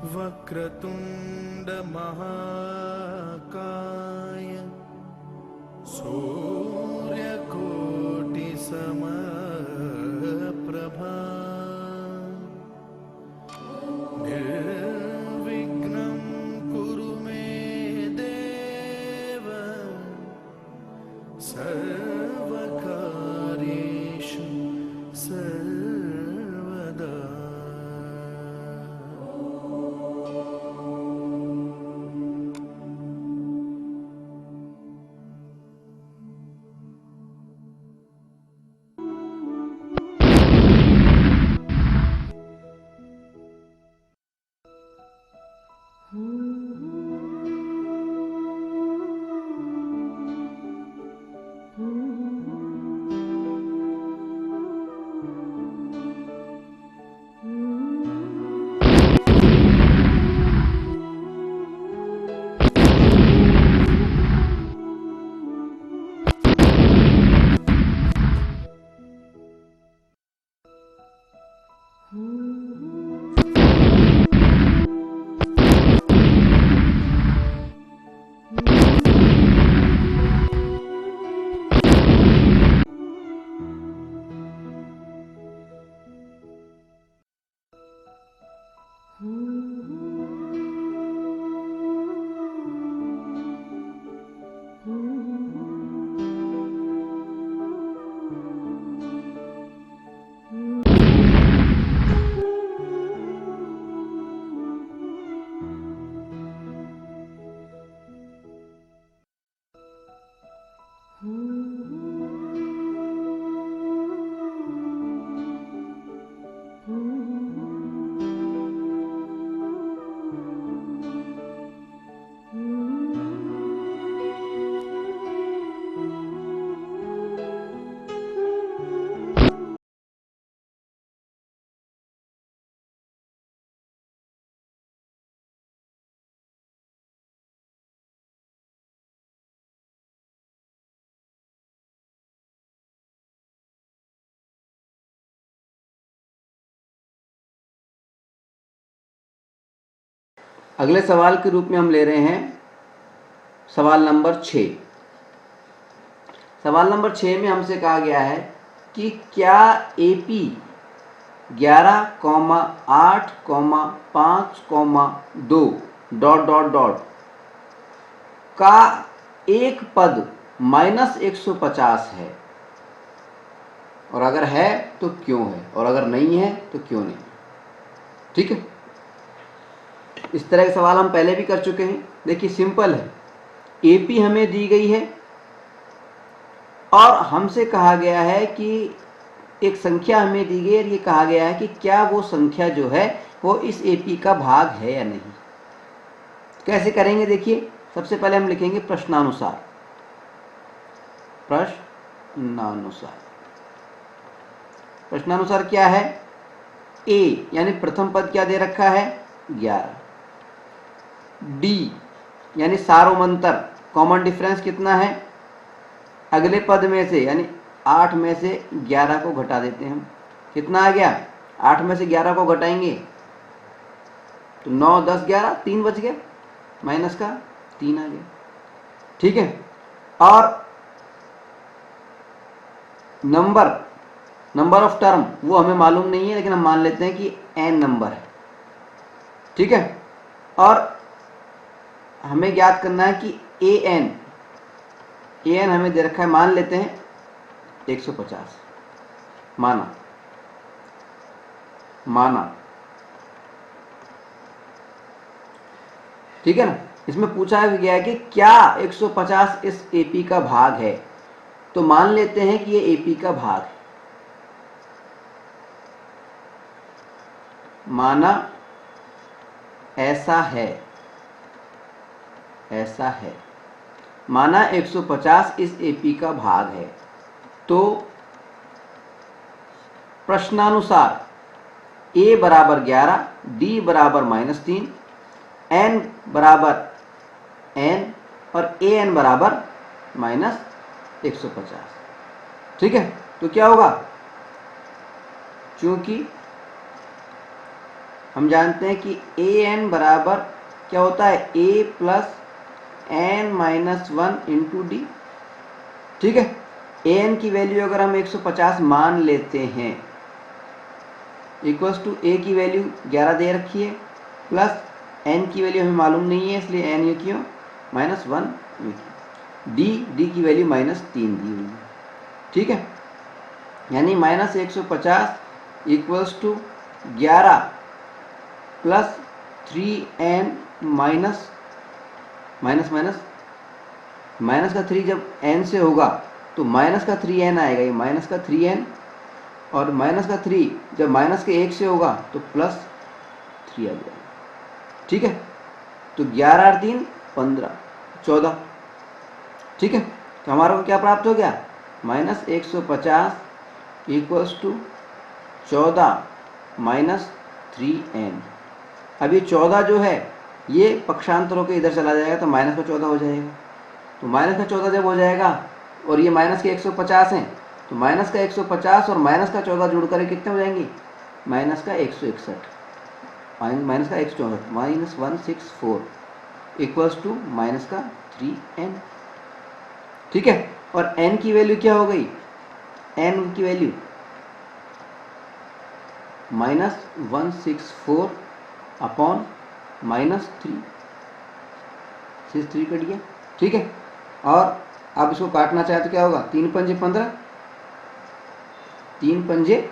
वक्रतुंड महाकाय सूर्यकोटि समप्रभा निर्विघ्नं कुरु मे देव सर्वकार्येषु सर्वदा। अगले सवाल के रूप में हम ले रहे हैं सवाल नंबर 6। सवाल नंबर 6 में हमसे कहा गया है कि क्या AP 11,8,5,2 ... का एक पद -150 है, और अगर है तो क्यों है, और अगर नहीं है तो क्यों नहीं। ठीक है, इस तरह के सवाल हम पहले भी कर चुके हैं। देखिए सिंपल है, AP हमें दी गई है और हमसे कहा गया है कि एक संख्या हमें दी गई है, ये कहा गया है कि क्या वो संख्या जो है वो इस AP का भाग है या नहीं। कैसे करेंगे, देखिए सबसे पहले हम लिखेंगे प्रश्नानुसार। प्रश्नानुसार, प्रश्नानुसार क्या है, A यानी प्रथम पद क्या दे रखा है 11, D यानी सारोमंतर कॉमन डिफरेंस कितना है, अगले पद में से यानी 8 में से 11 को घटा देते हैं हम, कितना आ गया 8 में से 11 को घटाएंगे तो 9, 10, 11, 3 बच गया, माइनस का 3 आ गया। ठीक है, और नंबर ऑफ टर्म वो हमें मालूम नहीं है, लेकिन हम मान लेते हैं कि n नंबर है। ठीक है, और हमें ज्ञात करना है कि an हमें दे रखा है, मान लेते हैं 150, माना। ठीक है ना, इसमें पूछा गया है कि क्या 150 इस AP का भाग है, तो मान लेते हैं कि ये AP का भाग है। माना ऐसा है, माना 150 इस AP का भाग है, तो प्रश्नानुसार A बराबर 11, D बराबर -3, N बराबर N और AN बराबर -150। ठीक है, तो क्या होगा, चूंकि हम जानते हैं कि ए एन बराबर क्या होता है, A plus N minus one into D. ठीक है, ए एन की वैल्यू अगर हम 150 मान लेते हैं, इक्वल्स टू ए की वैल्यू 11 दे रखी है, प्लस एन की वैल्यू हमें मालूम नहीं है इसलिए एन यू क्यों माइनस वन, डी की वैल्यू -3 दी हुई है। ठीक है, यानी -150 equals to 11 plus 3n minus minus का 3 जब n से होगा तो माइनस का 3n आएगा, ये माइनस का 3n, और माइनस का 3 जब माइनस के 1 से होगा तो प्लस 3 आ जाएगा। ठीक है, तो 11 और 3 15 14। ठीक है, तो हमारा को क्या प्राप्त हो गया, -150 इक्वल्स टू 14 माइनस 3n। अब ये 14 जो है ये पक्षांतर होकर इधर चला जाएगा तो माइनस का 14 हो जाएगा। तो माइनस का 14 जब हो जाएगा और ये माइनस के 150 हैं तो माइनस का 150 और माइनस का 14 जोड़ कर कितने हो जाएंगे, माइनस का 161, माइनस का 164, माइनस 164 इक्वल्स टू माइनस का 3n। ठीक है, और n की वैल्यू क्या हो गई, n की वैल्यू -164 अपॉन -3 से 3 कट गया। ठीक है, और आप इसको काटना चाहे तो क्या होगा, 3 पंजे 15, 3 पंजे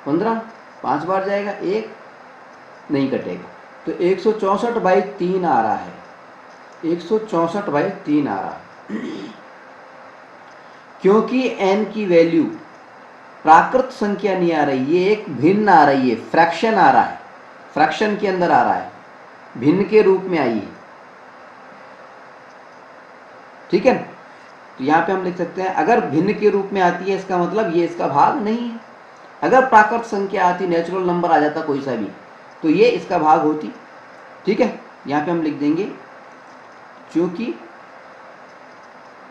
15, 5 बार जाएगा, 1 नहीं कटेगा, तो 164/3 आ रहा है, 164/3 आ रहा है। क्योंकि n की वैल्यू प्राकृत संख्या नहीं आ रही, ये एक भिन्न आ रही है, फ्रैक्शन आ रहा है, फ्रैक्शन के अंदर आ रहा है, भिन्न के रूप में आई है। ठीक है, तो यहाँ पे हम लिख सकते हैं अगर भिन्न के रूप में आती है इसका मतलब ये इसका भाग नहीं है। अगर प्राकृत संख्या आती, नेचुरल नंबर आ जाता कोई सा भी, तो ये इसका भाग होती। ठीक है, यहाँ पे हम लिख देंगे क्योंकि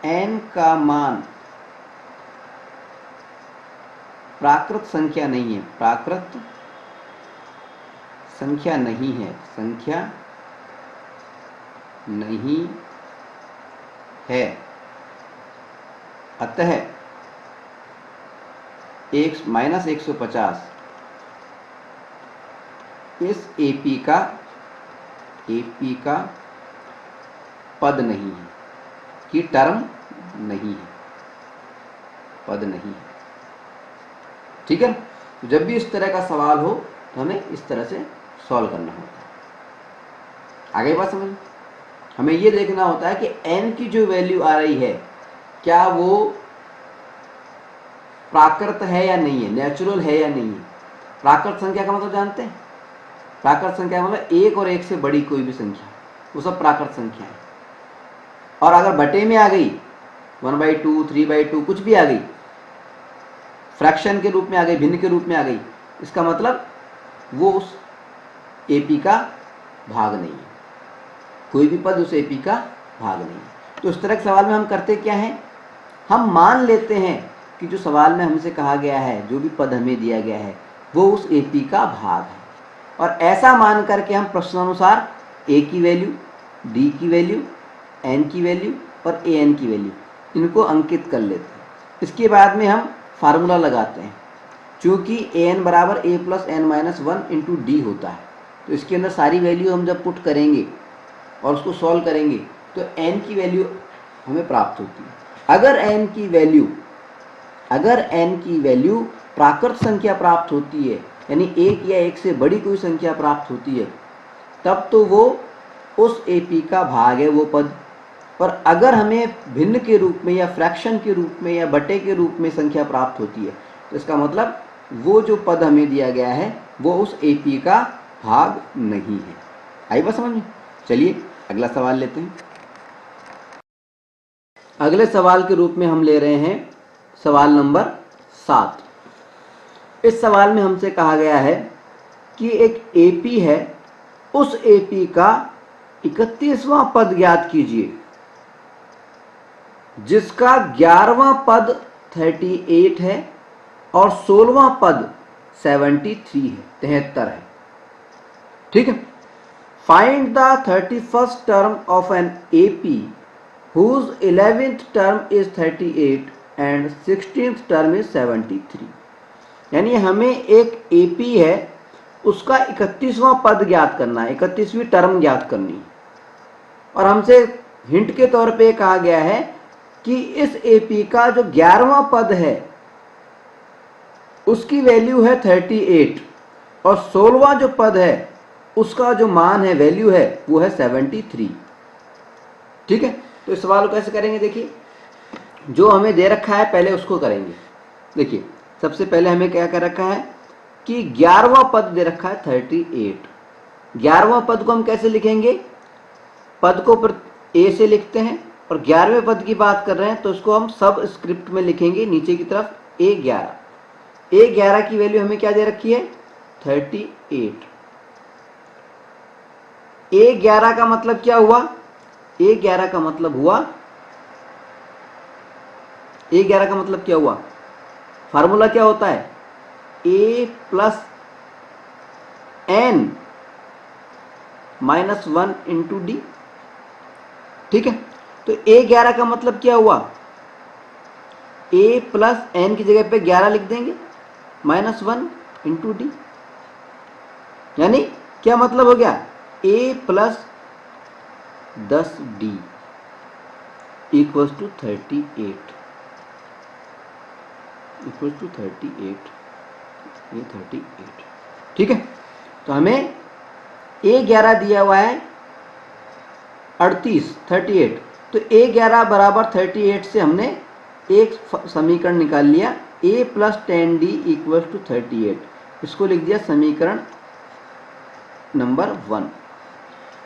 n का मान प्राकृत संख्या नहीं है, प्राकृत संख्या नहीं है, संख्या नहीं है, अतः -150 इस AP का पद नहीं है, कि टर्म नहीं है, पद नहीं है। ठीक है, तो जब भी इस तरह का सवाल हो तो हमें इस तरह से सॉल्व करना होता है। आगे बात समझ, हमें ये देखना होता है कि n की जो वैल्यू आ रही है क्या वो प्राकृत है या नहीं है, नेचुरल है या नहीं है। प्राकृत संख्या का मतलब जानते हैं, प्राकृत संख्या मतलब 1 और 1 से बड़ी कोई भी संख्या, वो सब प्राकृत संख्या है। और अगर बटे में आ गई 1/2, 3/2 कुछ भी आ गई, फ्रैक्शन के रूप में आ गई, भिन्न के रूप में आ गई, इसका मतलब वो उस AP का भाग नहीं है, कोई भी पद उस AP का भाग नहीं है। तो इस तरह के सवाल में हम करते क्या हैं, हम मान लेते हैं कि जो सवाल में हमसे कहा गया है, जो भी पद हमें दिया गया है वो उस AP का भाग है, और ऐसा मान करके हम प्रश्नानुसार A की वैल्यू, D की वैल्यू, N की वैल्यू और AN की वैल्यू इनको अंकित कर लेते हैं। इसके बाद में हम फार्मूला लगाते हैं, चूँकि an बराबर a plus n minus 1 into D होता है, तो इसके अंदर सारी वैल्यू हम जब पुट करेंगे और उसको सॉल्व करेंगे तो n की वैल्यू हमें प्राप्त होती है। अगर n की वैल्यू प्राकृत संख्या प्राप्त होती है, यानी 1 या 1 से बड़ी कोई संख्या प्राप्त होती है, तब तो वो उस AP का भाग है वो पद। पर अगर हमें भिन्न के रूप में या फ्रैक्शन के रूप में या बटे के रूप में संख्या प्राप्त होती है, तो इसका मतलब वो जो पद हमें दिया गया है वो उस AP का भाग नहीं है। आई बात समझ में? चलिए अगला सवाल लेते हैं। अगले सवाल के रूप में हम ले रहे हैं सवाल नंबर 7। इस सवाल में हमसे कहा गया है कि एक AP है, उस AP का 31वां पद ज्ञात कीजिए जिसका 11वां पद 38 है और 16वां पद 73 है, 73 है। ठीक है। Find the 31st term of an AP whose 11th term is 38 and 16th term is 73। यानी हमें एक एपी है, उसका 31वां पद ज्ञात करना है, 31वीं टर्म ज्ञात करनी है, और हमसे हिंट के तौर पे कहा गया है कि इस एपी का जो 11वां पद है उसकी वैल्यू है 38 और 16वां जो पद है उसका जो मान है, वैल्यू है, वो है 73। ठीक है, तो इस सवाल को कैसे करेंगे? देखिए, जो हमें दे रखा है पहले उसको करेंगे। देखिए, सबसे पहले हमें क्या कर रखा है कि 11वां पद दे रखा है 38। 11वां पद को हम कैसे लिखेंगे? पद को ए से लिखते हैं, और 11वें पद की बात कर रहे हैं तो उसको हम सब स्क्रिप्ट में लिखेंगे नीचे की तरफ A11। A11 की वैल्यू हमें क्या दे रखी है? 38। A11 का मतलब क्या हुआ? A11 का मतलब हुआ, A11 का मतलब क्या हुआ? फार्मूला क्या होता है? A plus N minus 1 into D. ठीक है, तो A11 का मतलब क्या हुआ? A प्लस N की जगह पे 11 लिख देंगे, माइनस 1 इंटू डी। यानी क्या मतलब हो गया? A plus 10D equals to 38, equals to 38, ये 38। ठीक है, तो हमें A11 दिया हुआ है 38, तो A11 बराबर 38 से हमने एक समीकरण निकाल लिया, A plus 10D equals to 38। इसको लिख दिया समीकरण नंबर 1।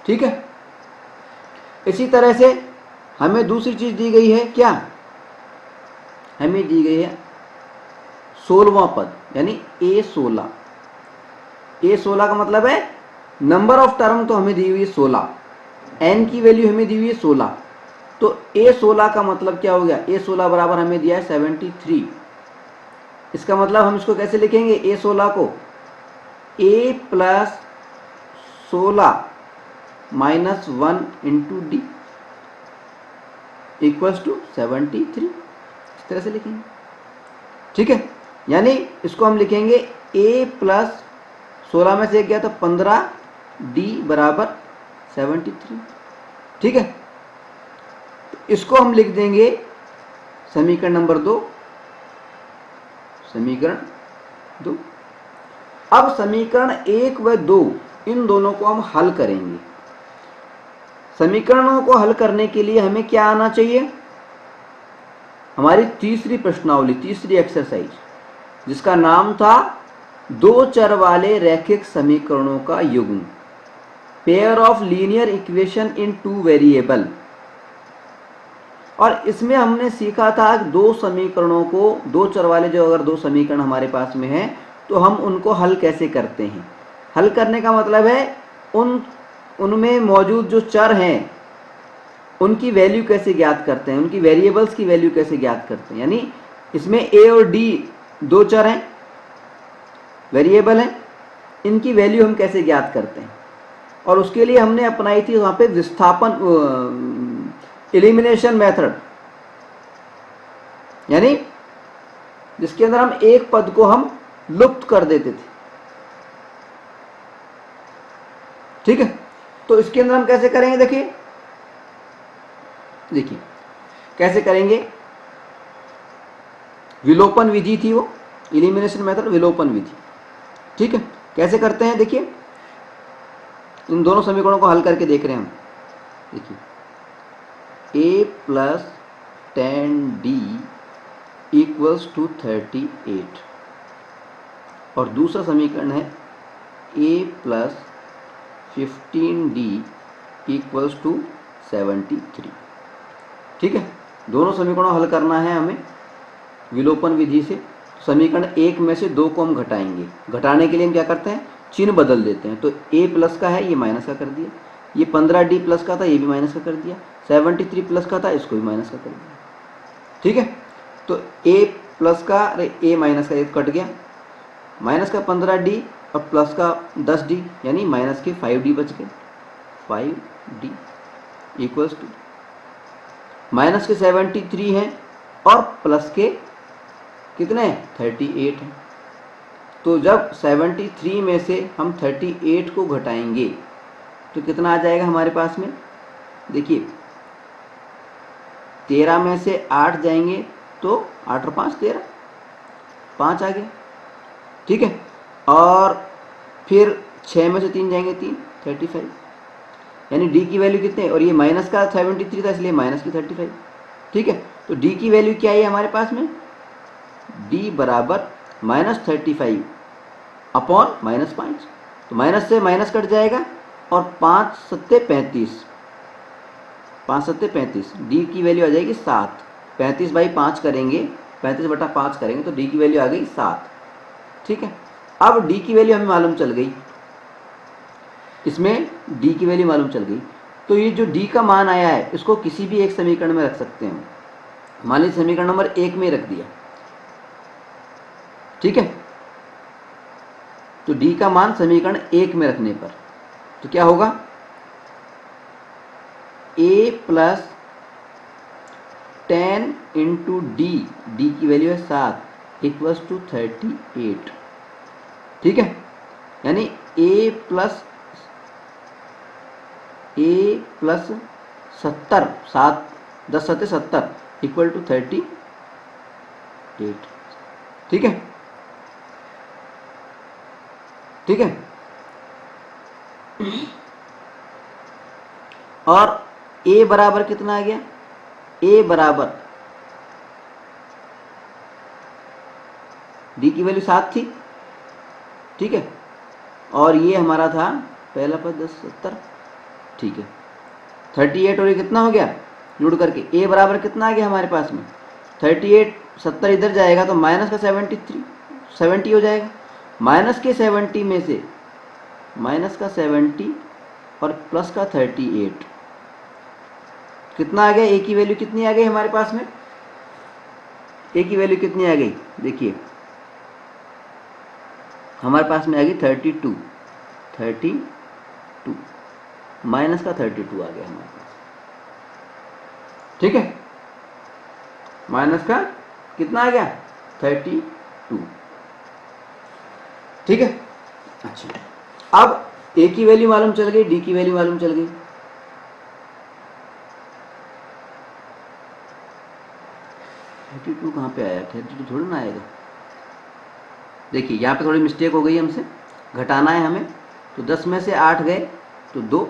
ठीक है, इसी तरह से हमें दूसरी चीज दी गई है, क्या? हमें दी गई है 16वां पद, यानी A16। A16 का मतलब है नंबर ऑफ टर्म तो हमें दी हुई है 16, n की वैल्यू हमें दी हुई है 16, तो A16 का मतलब क्या हो गया? A16 बराबर हमें दिया है 73। इसका मतलब हम इसको कैसे लिखेंगे? A16 को A plus 16 minus 1 into D equals to 73। इस तरह से लिखेंगे। ठीक है, यानी इसको हम लिखेंगे A प्लस 16 में से एक गया तो 15, D बराबर 73। ठीक है, तो इसको हम लिख देंगे समीकरण नंबर 2, समीकरण 2। अब समीकरण 1 व 2 इन दोनों को हम हल करेंगे। समीकरणों को हल करने के लिए हमें क्या आना चाहिए? हमारी तीसरी प्रश्नावली, तीसरी एक्सरसाइज, जिसका नाम था 2 चर वाले रैखिक समीकरणों का युग्म, pair of linear equation in 2 variable. और इसमें हमने सीखा था 2 समीकरणों को, 2 चर वाले जो अगर 2 समीकरण हमारे पास में हैं तो हम उनको हल कैसे करते हैं। हल करने का मतलब है उनमें मौजूद जो चर हैं उनकी वैल्यू कैसे ज्ञात करते हैं, उनकी वेरिएबल्स की वैल्यू कैसे ज्ञात करते हैं। यानी इसमें A और D 2 चर हैं, वेरिएबल हैं, इनकी वैल्यू हम कैसे ज्ञात करते हैं। और उसके लिए हमने अपनाई थी वहाँ पे विस्थापन, एलिमिनेशन मेथड, यानी जिसके अंदर हम एक पद को हम लुप्त कर देते थे। ठीक है, तो इसके अंदर हम कैसे करेंगे? देखिए कैसे करेंगे। विलोपन विधि थी वो, एलिमिनेशन मेथड, विलोपन विधि। ठीक है, कैसे करते हैं? देखिए, इन दोनों समीकरणों को हल करके देख रहे हैं हम। देखिए, A plus 10D equals to 38, और दूसरा समीकरण है A plus 15D equals to 73। ठीक है, दोनों समीकरणों हल करना है हमें विलोपन विधि से। समीकरण 1 में से 2 को हम घटाएंगे। घटाने के लिए हम क्या करते हैं? चिन्ह बदल देते हैं। तो A प्लस का है, ये माइनस का कर दिया। ये 15D प्लस का था, ये भी माइनस का कर दिया। 73 प्लस का था, इसको भी माइनस का कर दिया। ठीक है, तो A प्लस का, अरे A माइनस का, एक कट गया, माइनस का 15D अब प्लस का 10d यानी माइनस के 5d बच गए, 5d इक्वल्स टू माइनस के 73 हैं और प्लस के कितने 38 हैं। तो जब 73 में से हम 38 को घटाएंगे तो कितना आ जाएगा हमारे पास में, देखिए 13 में से 8 जाएंगे तो 8 और 5 13, 5 आ गया, ठीक है। और फिर 6 में से 3 जाएंगे 3, 35, यानी डी की वैल्यू कितने, और ये माइनस का 73 था इसलिए माइनस की 35, ठीक है। तो डी की वैल्यू क्या है हमारे पास में, डी बराबर -35 अपॉन -5, तो माइनस से माइनस कट जाएगा और 5 सत्ते 35, 5 सत्ते 35, डी की वैल्यू आ जाएगी 7, 35/5 करेंगे, 35/5 करेंगे तो डी की वैल्यू आ गई 7, ठीक है। अब डी की वैल्यू हमें मालूम चल गई, इसमें डी की वैल्यू मालूम चल गई, तो ये जो डी का मान आया है इसको किसी भी एक समीकरण में रख सकते हैं। मान लीजिए समीकरण नंबर 1 में रख दिया, ठीक है। तो डी का मान समीकरण 1 में रखने पर तो क्या होगा, a plus 10 into D, D की वैल्यू है 7 इक्वल्स टू 38, ठीक है। यानी a प्लस 70, 7 10 सत्ते 70 इक्वल टू 38, ठीक है, ठीक है। और a बराबर कितना आ गया, a बराबर d की वैल्यू 7 थी, ठीक है। और ये हमारा था पहला पद 10 70, ठीक है। 38 और ये कितना हो गया जुड़ करके, a बराबर कितना आ गया हमारे पास में 38, 70 इधर जाएगा तो माइनस का 70 हो जाएगा, माइनस के 70 में से माइनस का 70 और प्लस का 38 कितना आ गया, a की वैल्यू कितनी आ गई हमारे पास में, a की वैल्यू कितनी आ गई, देखिए हमारे पास में आ गई 32, माइनस का 32 आ गया हमारे पास, ठीक है। माइनस का कितना आ गया 32, ठीक है। अच्छा, अब a की वैल्यू मालूम चल गई, d की वैल्यू मालूम चल गई, कहाँ पे आया, 32 थोड़ा ना आएगा, देखिए यहाँ पे थोड़ी मिस्टेक हो गई हमसे, घटाना है हमें, तो 10 में से 8 गए तो 2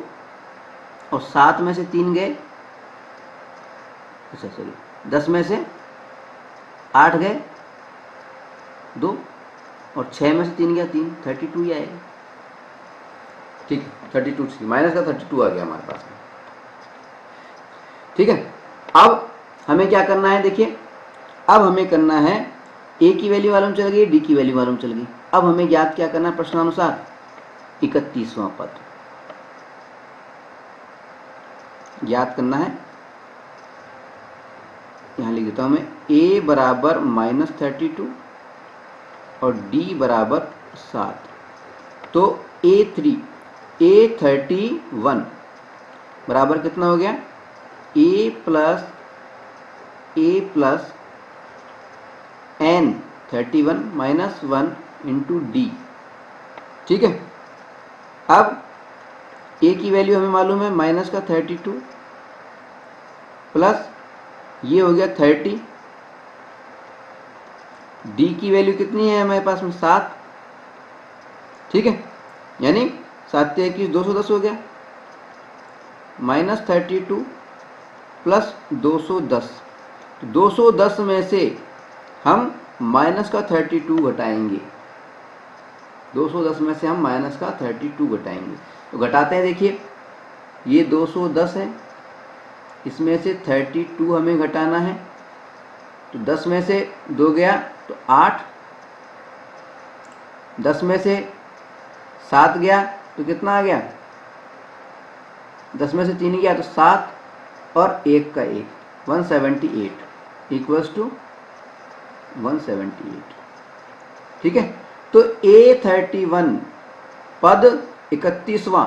और 7 में से 3 गए, अच्छा सॉरी 10 में से 8 गए 2 और 6 में से 3 गया 3, 32 ही आएगा, ठीक है। 32 माइनस का 32 आ गया हमारे पास में, ठीक है। अब हमें क्या करना है, देखिए अब हमें करना है, a की वैल्यू मालूम चल गई, d की वैल्यू मालूम चल गई, अब हमें ज्ञात क्या करना है प्रश्नानुसार 31वां पद ज्ञात करना है। यहाँ लिख देता हूं मैं, a बराबर -32 और d बराबर 7, तो A31 बराबर कितना हो गया, a plus n 31 minus 1 into D, ठीक है। अब a की वैल्यू हमें मालूम है माइनस का 32 प्लस ये हो गया 30, d की वैल्यू कितनी है हमारे पास में 7, ठीक है। यानी 7 से 21 210 हो गया, -32 प्लस 210, तो 210 में से हम माइनस का 32 घटाएंगे, 210 में से हम माइनस का 32 घटाएंगे, तो घटाते हैं, देखिए ये 210 है, इसमें से 32 हमें घटाना है, तो 10 में से 2 गया तो 8, 10 में से 7 गया तो कितना आ गया, 10 में से 3 गया तो 7 और 1 का 1, 178 इक्वल्स टू 178, ठीक है। तो A31 पद 31वां,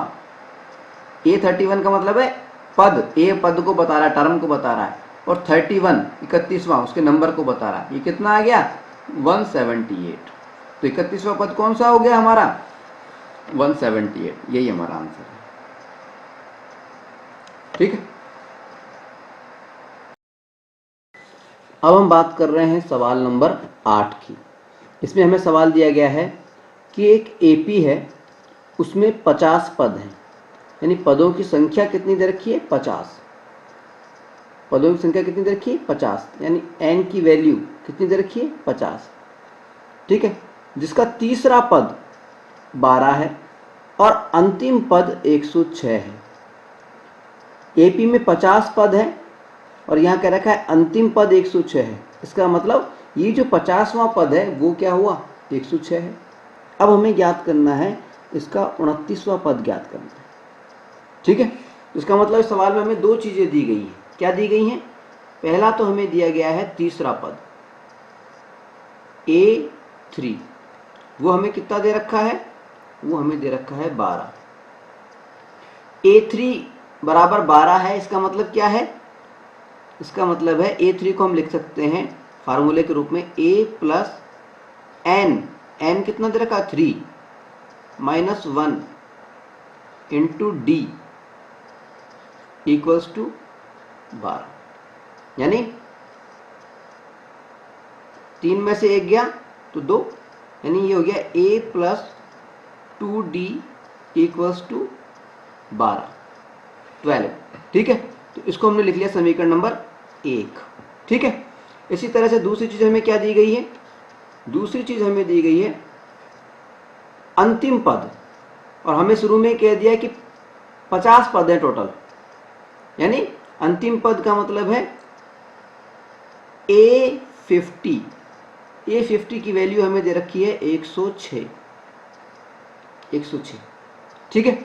A31 का मतलब है पद, ए पद को बता रहा है, टर्म को बता रहा है, और 31 31वां उसके नंबर को बता रहा है। ये कितना आ गया 178। तो 31वां पद कौन सा हो गया हमारा 178, यही हमारा आंसर है। ठीक है, अब हम बात कर रहे हैं सवाल नंबर 8 की। इसमें हमें सवाल दिया गया है कि एक एपी है, उसमें 50 पद हैं, यानी पदों की संख्या कितनी दे रखी है 50। पदों की संख्या कितनी दे रखी है 50, यानी n की वैल्यू कितनी दे रखी है 50। ठीक है, जिसका तीसरा पद 12 है और अंतिम पद 106 है। एपी में 50 पद है और यहाँ कह रखा है अंतिम पद 106 है। इसका मतलब ये जो 50वां पद है वो क्या हुआ 106 है। अब हमें ज्ञात करना है इसका 29वां पद ज्ञात करना है। ठीक है, इसका मतलब इस सवाल में हमें दो चीज़ें दी गई हैं। क्या दी गई हैं? पहला तो हमें दिया गया है तीसरा पद A3, वो हमें कितना दे रखा है, वो हमें दे रखा है 12। A3 बराबर 12 है, इसका मतलब क्या है, इसका मतलब है A3 को हम लिख सकते हैं फार्मूले के रूप में A प्लस n, n कितना दे रखा 3 minus 1 into D equals to 12, यानी 3 में से 1 गया तो 2, यानी ये हो गया A plus 2D equals to 12। ठीक है, तो इसको हमने लिख लिया समीकरण नंबर 1। ठीक है, इसी तरह से दूसरी चीज हमें क्या दी गई है, दूसरी चीज हमें दी गई है अंतिम पद, और हमें शुरू में कह दिया कि 50 पद है टोटल, यानी अंतिम पद का मतलब है A50। A50 की वैल्यू हमें दे रखी है 106। ठीक है,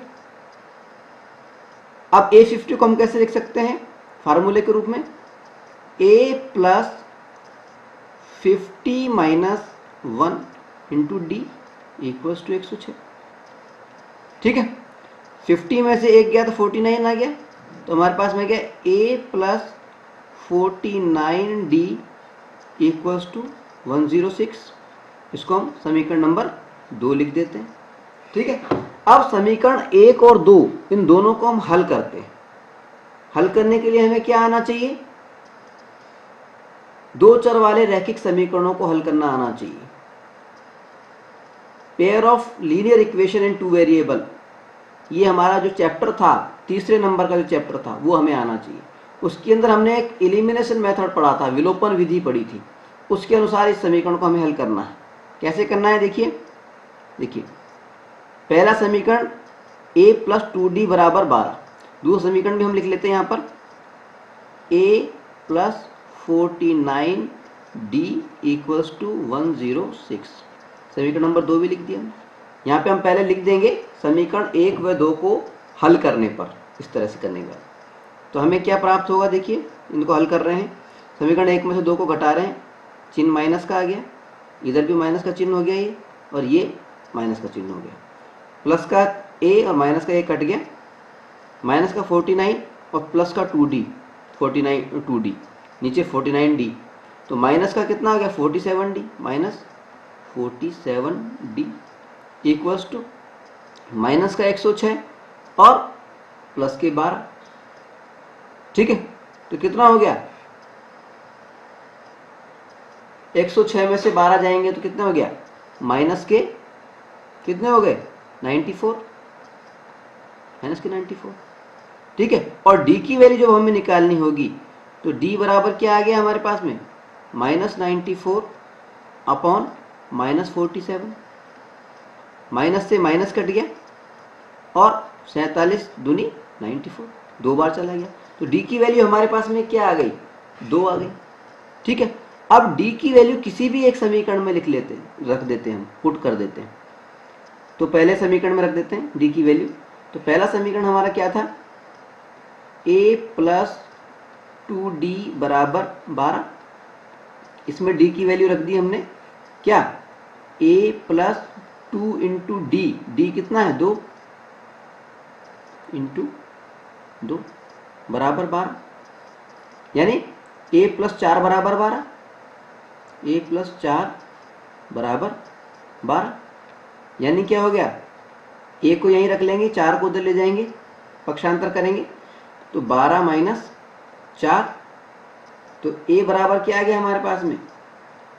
अब A50 को हम कैसे लिख सकते हैं फार्मूले के रूप में A plus 50 minus 1 into D equals to 106। ठीक है, 50 में से 1 गया तो 49 आ गया, तो हमारे पास में गया A plus 49D equals to 106। इसको हम समीकरण नंबर 2 लिख देते हैं। ठीक है, अब समीकरण 1 और 2 इन दोनों को हम हल करते हैं। हल करने के लिए हमें क्या आना चाहिए, दो चर वाले रैखिक समीकरणों को हल करना आना चाहिए। Pair of linear equation in 2 variable, ये हमारा जो चैप्टर था, तीसरे नंबर का जो चैप्टर था वो हमें आना चाहिए। उसके अंदर हमने एक एलिमिनेशन मेथड पढ़ा था, विलोपन विधि पढ़ी थी, उसके अनुसार इस समीकरण को हमें हल करना है। कैसे करना है देखिए पहला समीकरण A प्लस 2D बराबर 12, दूसरा समीकरण भी हम लिख लेते हैं यहाँ पर A plus 49D equals to 106। समीकरण नंबर 2 भी लिख दिया। यहाँ पे हम पहले लिख देंगे समीकरण 1 व 2 को हल करने पर, इस तरह से करने के बाद तो हमें क्या प्राप्त होगा। देखिए इनको हल कर रहे हैं, समीकरण 1 में से 2 को घटा रहे हैं, चिन्ह माइनस का आ गया, इधर भी माइनस का चिन्ह हो गया ये, और ये माइनस का चिन्ह हो गया। प्लस का A और माइनस का A कट गया, माइनस का 49 और प्लस का 2D 49 2D, नीचे 49D, तो माइनस का कितना आ गया 47D, minus 47D equals to minus का 106 और प्लस के 12। ठीक है, तो कितना हो गया 106 में से 12 जाएंगे तो कितने हो गया, माइनस के कितने हो गए 94, माइनस के 94। ठीक है, और d की वैल्यू जब हमें निकालनी होगी तो d बराबर क्या आ गया हमारे पास में, माइनस 94 अपॉन माइनस 47, माइनस से माइनस कट गया और 47 दूनी 94, 2 बार चला गया, तो d की वैल्यू हमारे पास में क्या आ गई 2 आ गई। ठीक है, अब d की वैल्यू किसी भी एक समीकरण में लिख लेते हैं, रख देते हैं, हम पुट कर देते हैं। तो पहले समीकरण में रख देते हैं d की वैल्यू। तो पहला समीकरण हमारा क्या था, a प्लस 2d बराबर 12, इसमें d की वैल्यू रख दी हमने क्या, a plus 2 into D, D कितना है 2 इंटू 2 बराबर 12, यानी a प्लस 4 बराबर 12, a प्लस 4 बराबर 12, यानी क्या हो गया, a को यहीं रख लेंगे, 4 को उधर ले जाएंगे, पक्षांतर करेंगे तो 12 माइनस 4, तो a बराबर क्या आ गया हमारे पास में,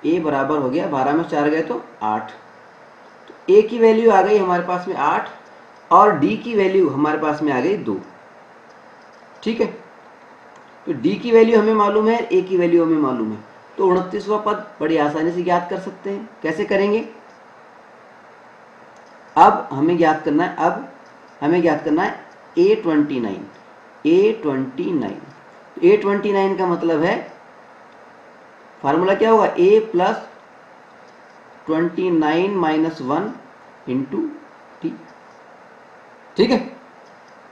a बराबर हो गया 12 में 4 गए तो 8, तो a की वैल्यू आ गई हमारे पास में 8 और d की वैल्यू हमारे पास में आ गई 2। ठीक है, तो d की वैल्यू हमें मालूम है, a की वैल्यू हमें मालूम है, तो 29वां पद बड़ी आसानी से ज्ञात कर सकते हैं। कैसे करेंगे, अब हमें ज्ञात करना है A29, A29 का मतलब है, फार्मूला क्या होगा, a plus 29 minus 1 into T. ठीक है,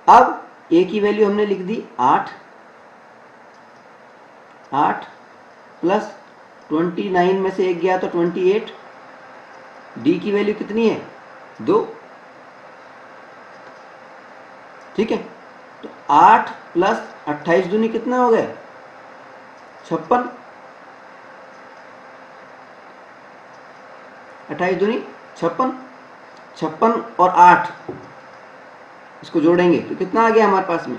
अब a की वैल्यू हमने लिख दी 8 प्लस 29 में से 1 गया तो 28, d की वैल्यू कितनी है 2। ठीक है, तो 8 प्लस 28 दूनी कितना हो गया 56, 28 दूनी 56, 56 और 8 इसको जोड़ेंगे तो कितना आ गया हमारे पास में,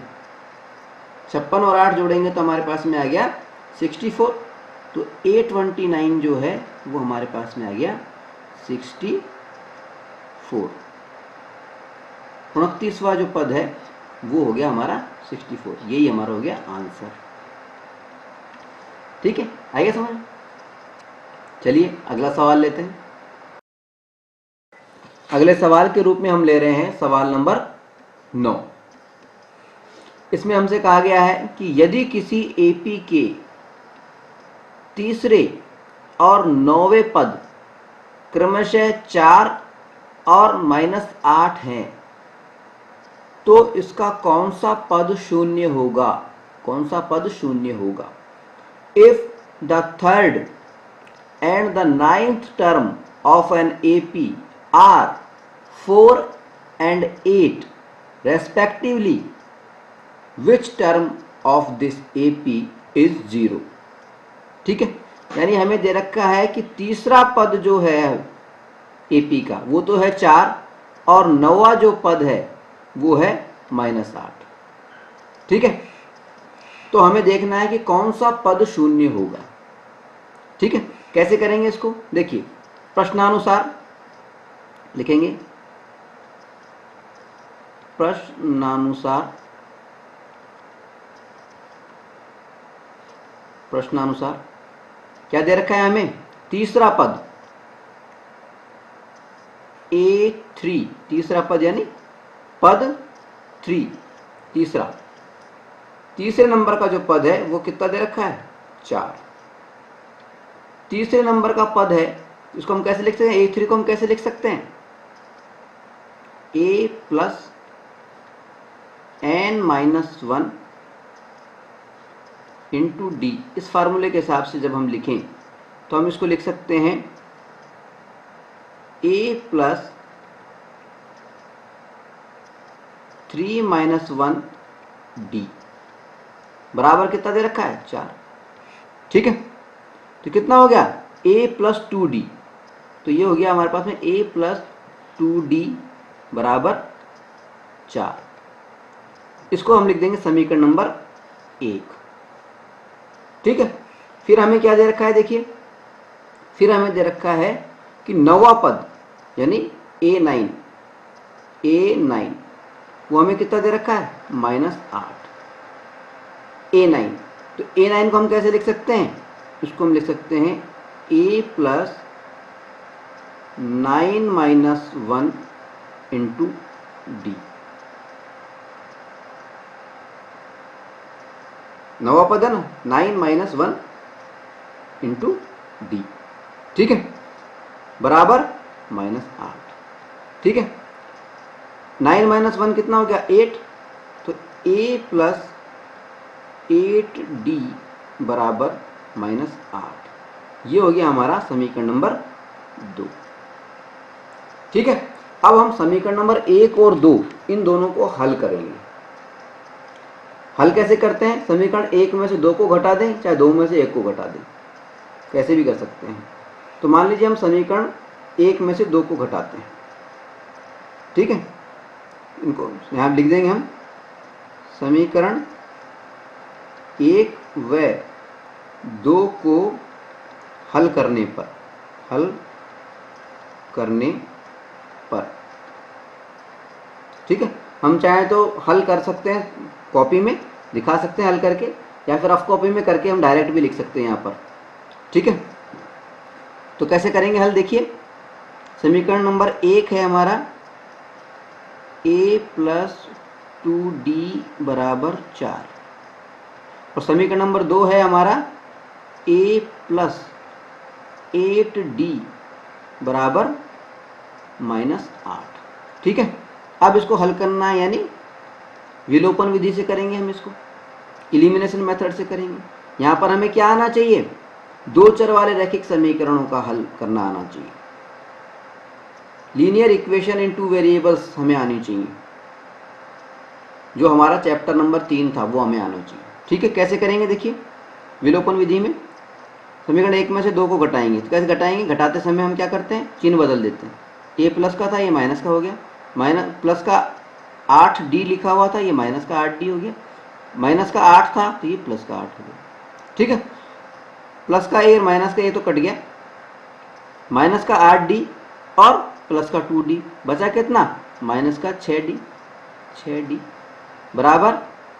56 और 8 जोड़ेंगे तो हमारे पास में आ गया 64, तो A29 जो है वो हमारे पास में आ गया 64। 29वां जो पद है वो हो गया हमारा 64, यही हमारा हो गया आंसर। ठीक है, आइए समझ। चलिए अगला सवाल लेते हैं। अगले सवाल के रूप में हम ले रहे हैं सवाल नंबर 9। इसमें हमसे कहा गया है कि यदि किसी एपी के तीसरे और 9वें पद क्रमशः 4 और -8 हैं तो इसका कौन सा पद शून्य होगा, कौन सा पद शून्य होगा। If the third and the 9th term of an AP are 4 and 8 respectively, which term of this AP is 0। ठीक है, यानी हमें दे रखा है कि तीसरा पद जो है AP का वो तो है 4 और 9वां जो पद है वो है -8। ठीक है, तो हमें देखना है कि कौन सा पद शून्य होगा। ठीक है, कैसे करेंगे इसको, देखिए प्रश्नानुसार लिखेंगे, प्रश्नानुसार क्या दे रखा है हमें, तीसरा पद A3, तीसरा पद यानी पद 3, तीसरे नंबर का जो पद है वो कितना दे रखा है 4। तीसरे नंबर का पद है इसको हम कैसे लिख सकते हैं, A3 को हम कैसे लिख सकते हैं, A plus n-1 into D. इस फार्मूले के हिसाब से जब हम लिखें तो हम इसको लिख सकते हैं A प्लस 3-1 डी बराबर कितना दे रखा है 4। ठीक है, तो कितना हो गया A प्लस 2D, तो ये हो गया हमारे पास में A प्लस 2D बराबर 4। इसको हम लिख देंगे समीकरण नंबर 1। ठीक है, फिर हमें क्या दे रखा है, देखिए फिर हमें दे रखा है कि 9वां पद यानी A9 वो हमें कितना दे रखा है -8 A9। तो A9 को हम कैसे लिख सकते हैं, इसको हम लिख सकते हैं A प्लस 9-1 इंटू डी। 9वां पद है ना, 9-1 इंटू डी। ठीक है, बराबर -8। ठीक है, 9-1 कितना हो गया 8, तो A प्लस 8D बराबर -8। ये हो गया हमारा समीकरण नंबर 2। ठीक है, अब हम समीकरण नंबर 1 और 2 इन दोनों को हल करेंगे। हल कैसे करते हैं? समीकरण 1 में से 2 को घटा दें, चाहे 2 में से 1 को घटा दें, कैसे भी कर सकते हैं। तो मान लीजिए हम समीकरण 1 में से 2 को घटाते हैं, ठीक है, इनको यहाँ लिख देंगे हम। समीकरण 1 व 2 को हल करने पर, ठीक है, हम चाहें तो हल कर सकते हैं, कॉपी में दिखा सकते हैं हल करके, या फिर रफ कॉपी में करके हम डायरेक्ट भी लिख सकते हैं यहाँ पर, ठीक है। तो कैसे करेंगे हल, देखिए। समीकरण नंबर 1 है हमारा a + 2d = 4, और समीकरण नंबर 2 है हमारा a + 8d = -8, ठीक है। अब इसको हल करना है, यानी विलोपन विधि से करेंगे हम, इसको इलिमिनेशन मेथड से करेंगे। यहाँ पर हमें क्या आना चाहिए? 2 चर वाले रैखिक समीकरणों का हल करना आना चाहिए। लीनियर इक्वेशन इन 2 वेरिएबल्स हमें आनी चाहिए, जो हमारा चैप्टर नंबर 3 था वो हमें आना चाहिए, ठीक है। कैसे करेंगे देखिए, विलोपन विधि में समीकरण 1 में से 2 को घटाएंगे। तो कैसे घटाएंगे? घटाते समय हम क्या करते हैं? चिन्ह बदल देते हैं। a प्लस का था, ये माइनस का हो गया। माइनस प्लस का 8d लिखा हुआ था, ये माइनस का 8d हो गया। माइनस का 8 था तो ये प्लस का 8 हो गया, ठीक है। प्लस का a और माइनस का a तो कट गया, माइनस का 8d और प्लस का 2d, बचा कितना? माइनस का 6d बराबर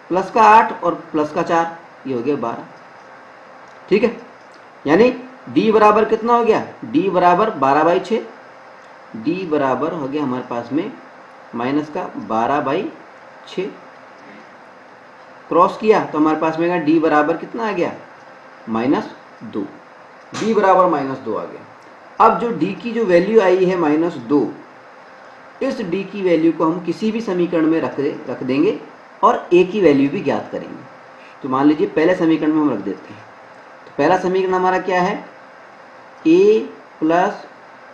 प्लस का 8 और प्लस का 4, ये हो गया 12, ठीक है। यानी d बराबर कितना हो गया? d बराबर 12/6, d बराबर हो गया हमारे पास में माइनस का 12/6। क्रॉस किया तो हमारे पास में d बराबर कितना आ गया? -2, d बराबर -2 आ गया। अब जो d की जो वैल्यू आई है -2, इस d की वैल्यू को हम किसी भी समीकरण में रख देंगे और a की वैल्यू भी ज्ञात करेंगे। तो मान लीजिए पहले समीकरण में हम रख देते हैं। तो पहला समीकरण हमारा क्या है? a +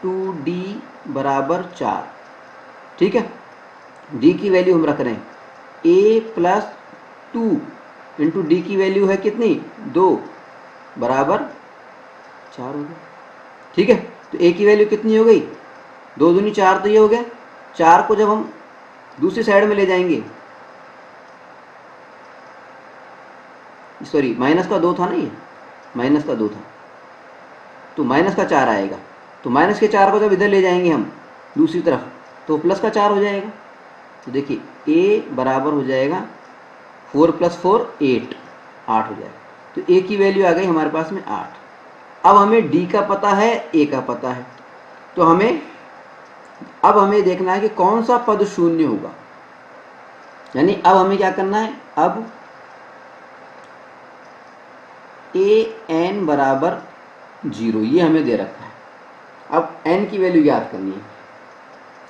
2d = 4, ठीक है। d की वैल्यू हम रख रहे हैं, a + 2 × d की वैल्यू है कितनी? 2 बराबर 4 हो गया, ठीक है। तो a की वैल्यू कितनी हो गई? 2 दूनी 4, तो ये हो गया। 4 को जब हम दूसरी साइड में ले जाएंगे, सॉरी माइनस का 2 था ना, ये माइनस का 2 था, तो माइनस का 4 आएगा। तो माइनस के 4 को जब इधर ले जाएंगे हम दूसरी तरफ, तो प्लस का 4 हो जाएगा। तो देखिए a बराबर हो जाएगा 4 + 4 8 हो जाएगा। तो a की वैल्यू आ गई हमारे पास में 8। अब हमें d का पता है, a का पता है, तो अब हमें देखना है कि कौन सा पद शून्य होगा। यानी अब हमें क्या करना है? अब an बराबर 0 ये हमें दे रखा है। अब n की वैल्यू याद करनी है,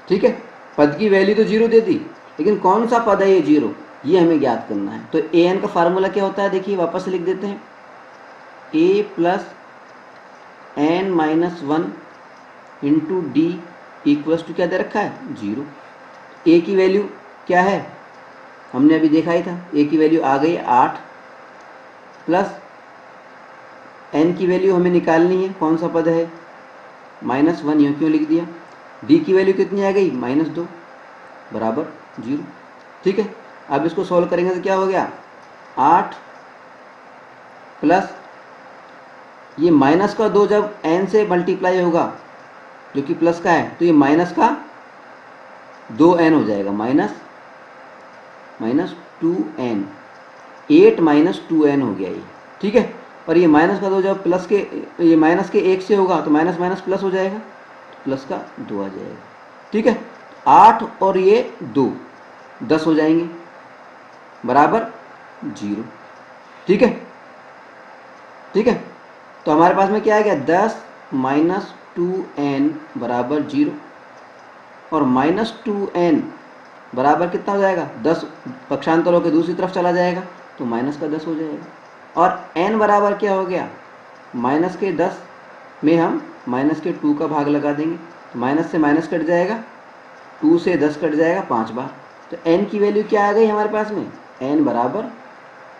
ठीक है। पद की वैल्यू तो 0 दे दी, लेकिन कौन सा पद है ये 0, ये हमें ज्ञात करना है। तो an का फार्मूला क्या होता है? देखिए वापस लिख देते हैं, a + n - 1 × d = क्या दे रखा है? 0। a की वैल्यू क्या है? हमने अभी देखा ही था, a की वैल्यू आ गई 8, प्लस n की वैल्यू हमें निकालनी है, कौन सा पद है? -1, यूँ क्यों लिख दिया? d की वैल्यू कितनी आ गई? -2 बराबर 0, ठीक है। अब इसको सॉल्व करेंगे तो क्या हो गया? 8 प्लस ये माइनस का 2 जब n से मल्टीप्लाई होगा, जो कि प्लस का है, तो ये माइनस का 2n हो जाएगा, -2n, 8 - 2n हो गया ये, ठीक है। और ये माइनस का 2 जब प्लस के, ये माइनस के 1 से होगा तो माइनस माइनस प्लस हो जाएगा, तो प्लस का 2 आ जाएगा, ठीक है। 8 और ये 2 10 हो जाएंगे बराबर 0, ठीक है, ठीक है। तो हमारे पास में क्या आ गया? 10 - 2n बराबर 0, और -2n बराबर कितना हो जाएगा? 10 पक्षांतर होकर दूसरी तरफ चला जाएगा, तो माइनस का 10 हो जाएगा। और n बराबर क्या हो गया? -10 में हम -2 का भाग लगा देंगे, माइनस से माइनस कट जाएगा, 2 से 10 कट जाएगा 5 बार, तो n की वैल्यू क्या आ गई हमारे पास में, n बराबर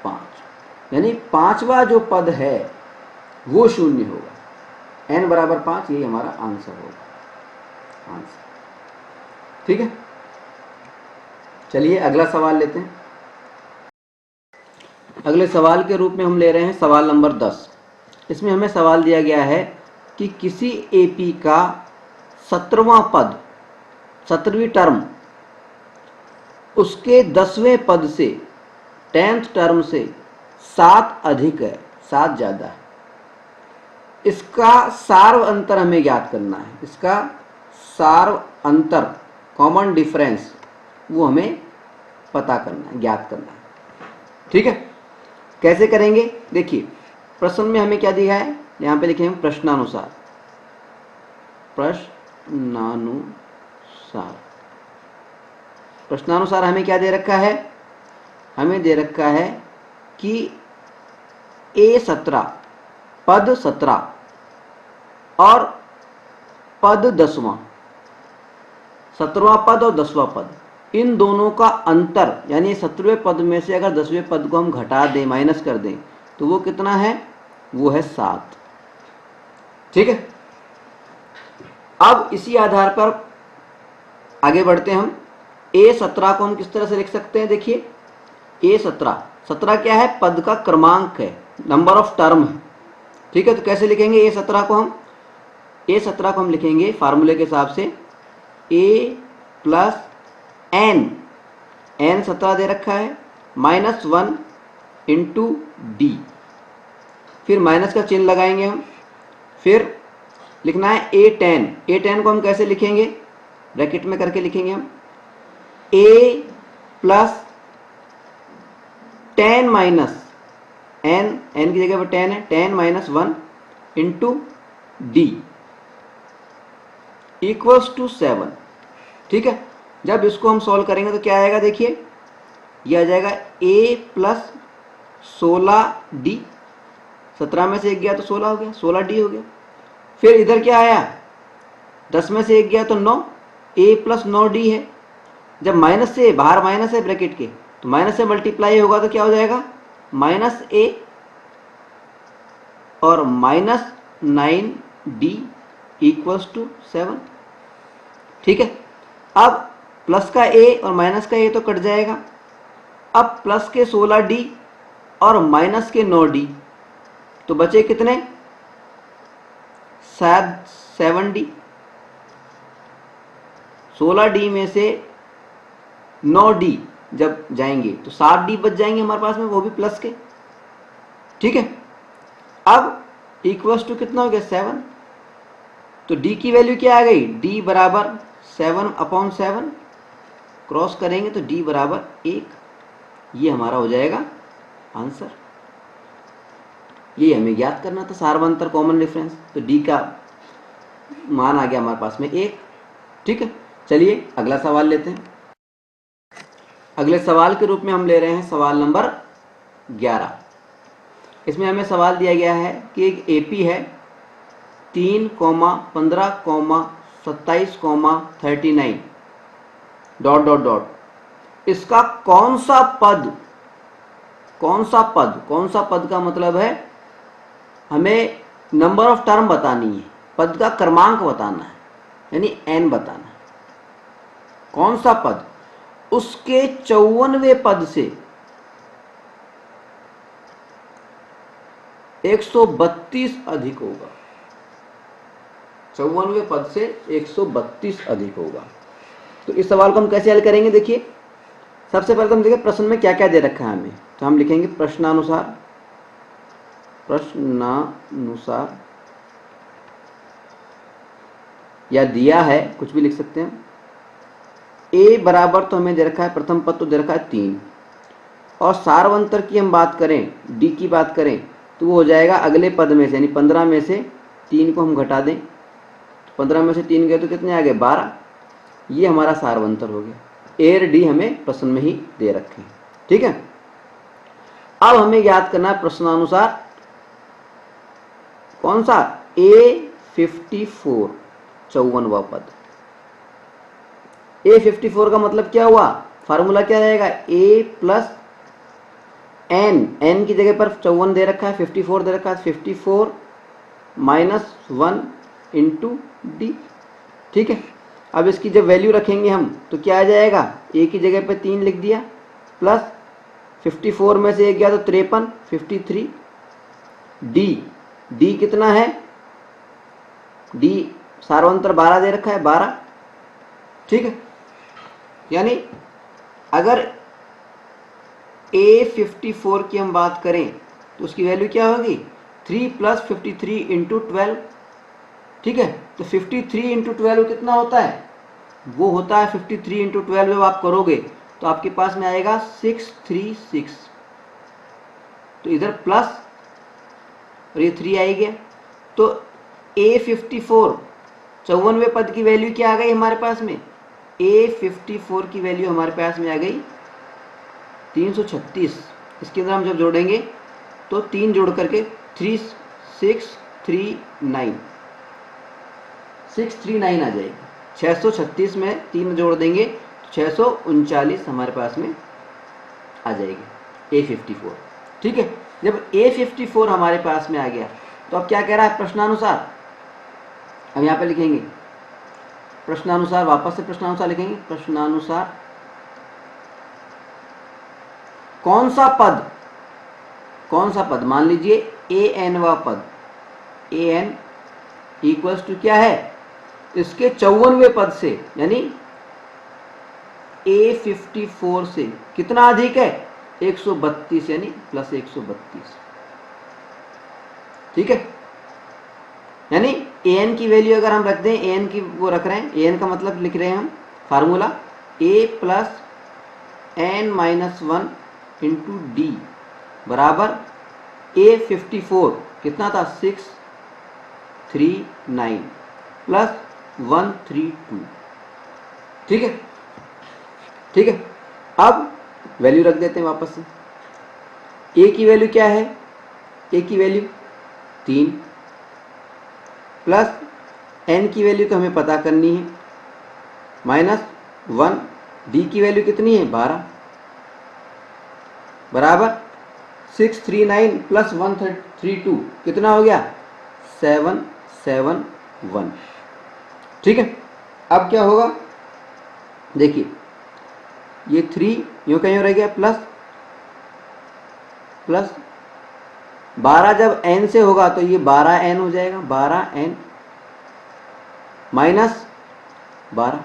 5, यानी 5वां जो पद है वो शून्य होगा, n बराबर 5, यही हमारा आंसर होगा, आंसर। ठीक है, चलिए अगला सवाल लेते हैं। अगले सवाल के रूप में हम ले रहे हैं सवाल नंबर 10। इसमें हमें सवाल दिया गया है कि किसी एपी का 17वां पद, 17वीं टर्म, उसके 10वें पद से 10th टर्म से 7 अधिक है, 7 ज़्यादा है। इसका सार्व अंतर हमें ज्ञात करना है, इसका सार्व अंतर, कॉमन डिफरेंस, वो हमें पता करना है, ज्ञात करना है। ठीक है, कैसे करेंगे, देखिए प्रश्न में हमें क्या दिया है, यहाँ पे लिखेंगे प्रश्नानुसार, प्रश्नानुसार हमें क्या दे रखा है, हमें दे रखा है कि A17 पद 17 और पद 10वां, 17वां पद और 10वां पद, इन दोनों का अंतर, यानी 17वें पद में से अगर 10वें पद को हम घटा दें, माइनस कर दें, तो वो कितना है, वो है 7। ठीक है, अब इसी आधार पर आगे बढ़ते हैं हम। A17 को हम किस तरह से लिख सकते हैं, देखिए A17, 17 क्या है, पद का क्रमांक है, नंबर ऑफ टर्म है। ठीक है, तो कैसे लिखेंगे A17 को हम, A17 को हम लिखेंगे फार्मूले के हिसाब से A प्लस n, n 17 दे रखा है, -1 इंटू डी, फिर माइनस का चिन्ह लगाएंगे हम, फिर लिखना है A10, A10 को हम कैसे लिखेंगे, ब्रैकेट में करके लिखेंगे हम A plus 10 minus n, n की जगह पर 10 है, 10 minus 1 into D equals to 7। ठीक है, जब इसको हम सॉल्व करेंगे तो क्या आएगा, देखिए यह आ जाएगा A प्लस 16D, 17 में से 1 गया तो 16 हो गया, 16D हो गया। फिर इधर क्या आया, 10 में से 1 गया तो 9, A प्लस 9D है। जब माइनस से, बाहर माइनस है ब्रैकेट के, तो माइनस से मल्टीप्लाई होगा तो क्या हो जाएगा, -A और -9D इक्वल्स टू 7। ठीक है, अब प्लस का A और माइनस का A तो कट जाएगा, अब प्लस के 16D और माइनस के 9D, तो बचे कितने, शायद 7D। 16D में से 9D जब जाएंगे तो 7D बच जाएंगे हमारे पास में, वो भी प्लस के। ठीक है, अब इक्वल्स टू कितना हो गया, 7, तो D की वैल्यू क्या आ गई, D बराबर 7/7, क्रॉस करेंगे तो D बराबर 1, ये हमारा हो जाएगा आंसर। ये हमें ज्ञात करना था, सार्वंतर कॉमन डिफरेंस, तो D का मान आ गया हमारे पास में 1। ठीक है, चलिए अगला सवाल लेते हैं। अगले सवाल के रूप में हम ले रहे हैं सवाल नंबर 11। इसमें हमें सवाल दिया गया है कि एक एपी है 3, 15, 27, 39 ... इसका कौन सा पद का मतलब है, हमें नंबर ऑफ टर्म बतानी है, पद का क्रमांक बताना है, यानी n बताना है। कौन सा पद उसके 54वें पद से 132 अधिक होगा, 54वें पद से 132 अधिक होगा। तो इस सवाल को हम कैसे हल करेंगे, देखिए सबसे पहले तो हम देखिए प्रश्न में क्या क्या दे रखा है हमें, तो हम लिखेंगे प्रश्नानुसार, या दिया है, कुछ भी लिख सकते हैं। A बराबर तो हमें दे रखा है, प्रथम पद तो दे रखा है 3, और सार्वंतर की हम बात करें, D की बात करें, तो वो हो जाएगा अगले पद में से, यानी 15 में से 3 को हम घटा दें, 15 में से 3 गए तो कितने आ गए, 12। ये हमारा सार्वंतर हो गया। A और D हमें प्रश्न में ही दे रखे हैं। ठीक है, अब हमें याद करना है प्रश्नानुसार कौन सा, A54, 54वां पद। A54 का मतलब क्या हुआ, फार्मूला क्या रहेगा, A प्लस n की जगह पर 54 दे रखा है, 54 दे रखा है, 54 माइनस 1 इंटू डी। ठीक है, अब इसकी जब वैल्यू रखेंगे हम तो क्या आ जाएगा, A की जगह पे 3 लिख दिया, प्लस 54 में से 1 गया तो 53, 53, डी कितना है, डी सार्वंतर 12 दे रखा है, 12। ठीक है, यानी अगर A54 की हम बात करें तो उसकी वैल्यू क्या होगी, 3 प्लस 53 इंटू 12। ठीक है, तो 53 इंटू 12 कितना होता है, वो होता है 53 इंटू 12 जब आप करोगे तो आपके पास में आएगा 636। तो इधर प्लस और ये 3 आ गया, तो A54 54वें पद की वैल्यू क्या आ गई हमारे पास में, A54 की वैल्यू हमारे पास में आ गई 336। इसके अंदर हम जब जोड़ेंगे तो 3 जोड़ करके 639 आ जाएगी। 636 में 3 जोड़ देंगे तो 639 हमारे पास में आ जाएगी A54। ठीक है, जब A54 हमारे पास में आ गया तो अब क्या कह रहा है, प्रश्नानुसार। अब यहाँ पे लिखेंगे प्रश्नानुसार, वापस से प्रश्नानुसार लिखेंगे, प्रश्नानुसार कौन सा पद, मान लीजिए an वा पद, an इक्वल्स टू क्या है, इसके 54वें पद से, यानी A54 से कितना अधिक है, 132, यानी प्लस 132। ठीक है, यानी an की वैल्यू अगर हम रख दें, an की वो रख रहे हैं, an का मतलब लिख रहे हैं हम formula a plus n minus 1 into D बराबर A54 कितना था, 639 प्लस 132। ठीक है, ठीक है, अब वैल्यू रख देते हैं वापस से। a की वैल्यू क्या है, a की वैल्यू 3 प्लस n की वैल्यू तो हमें पता करनी है, माइनस 1, d की वैल्यू कितनी है, 12 बराबर 639 प्लस 132 कितना हो गया, 771। ठीक है, अब क्या होगा, देखिए ये 3 यूं कहीं रह गया, प्लस 12 जब n से होगा तो ये 12n हो जाएगा, 12n माइनस 12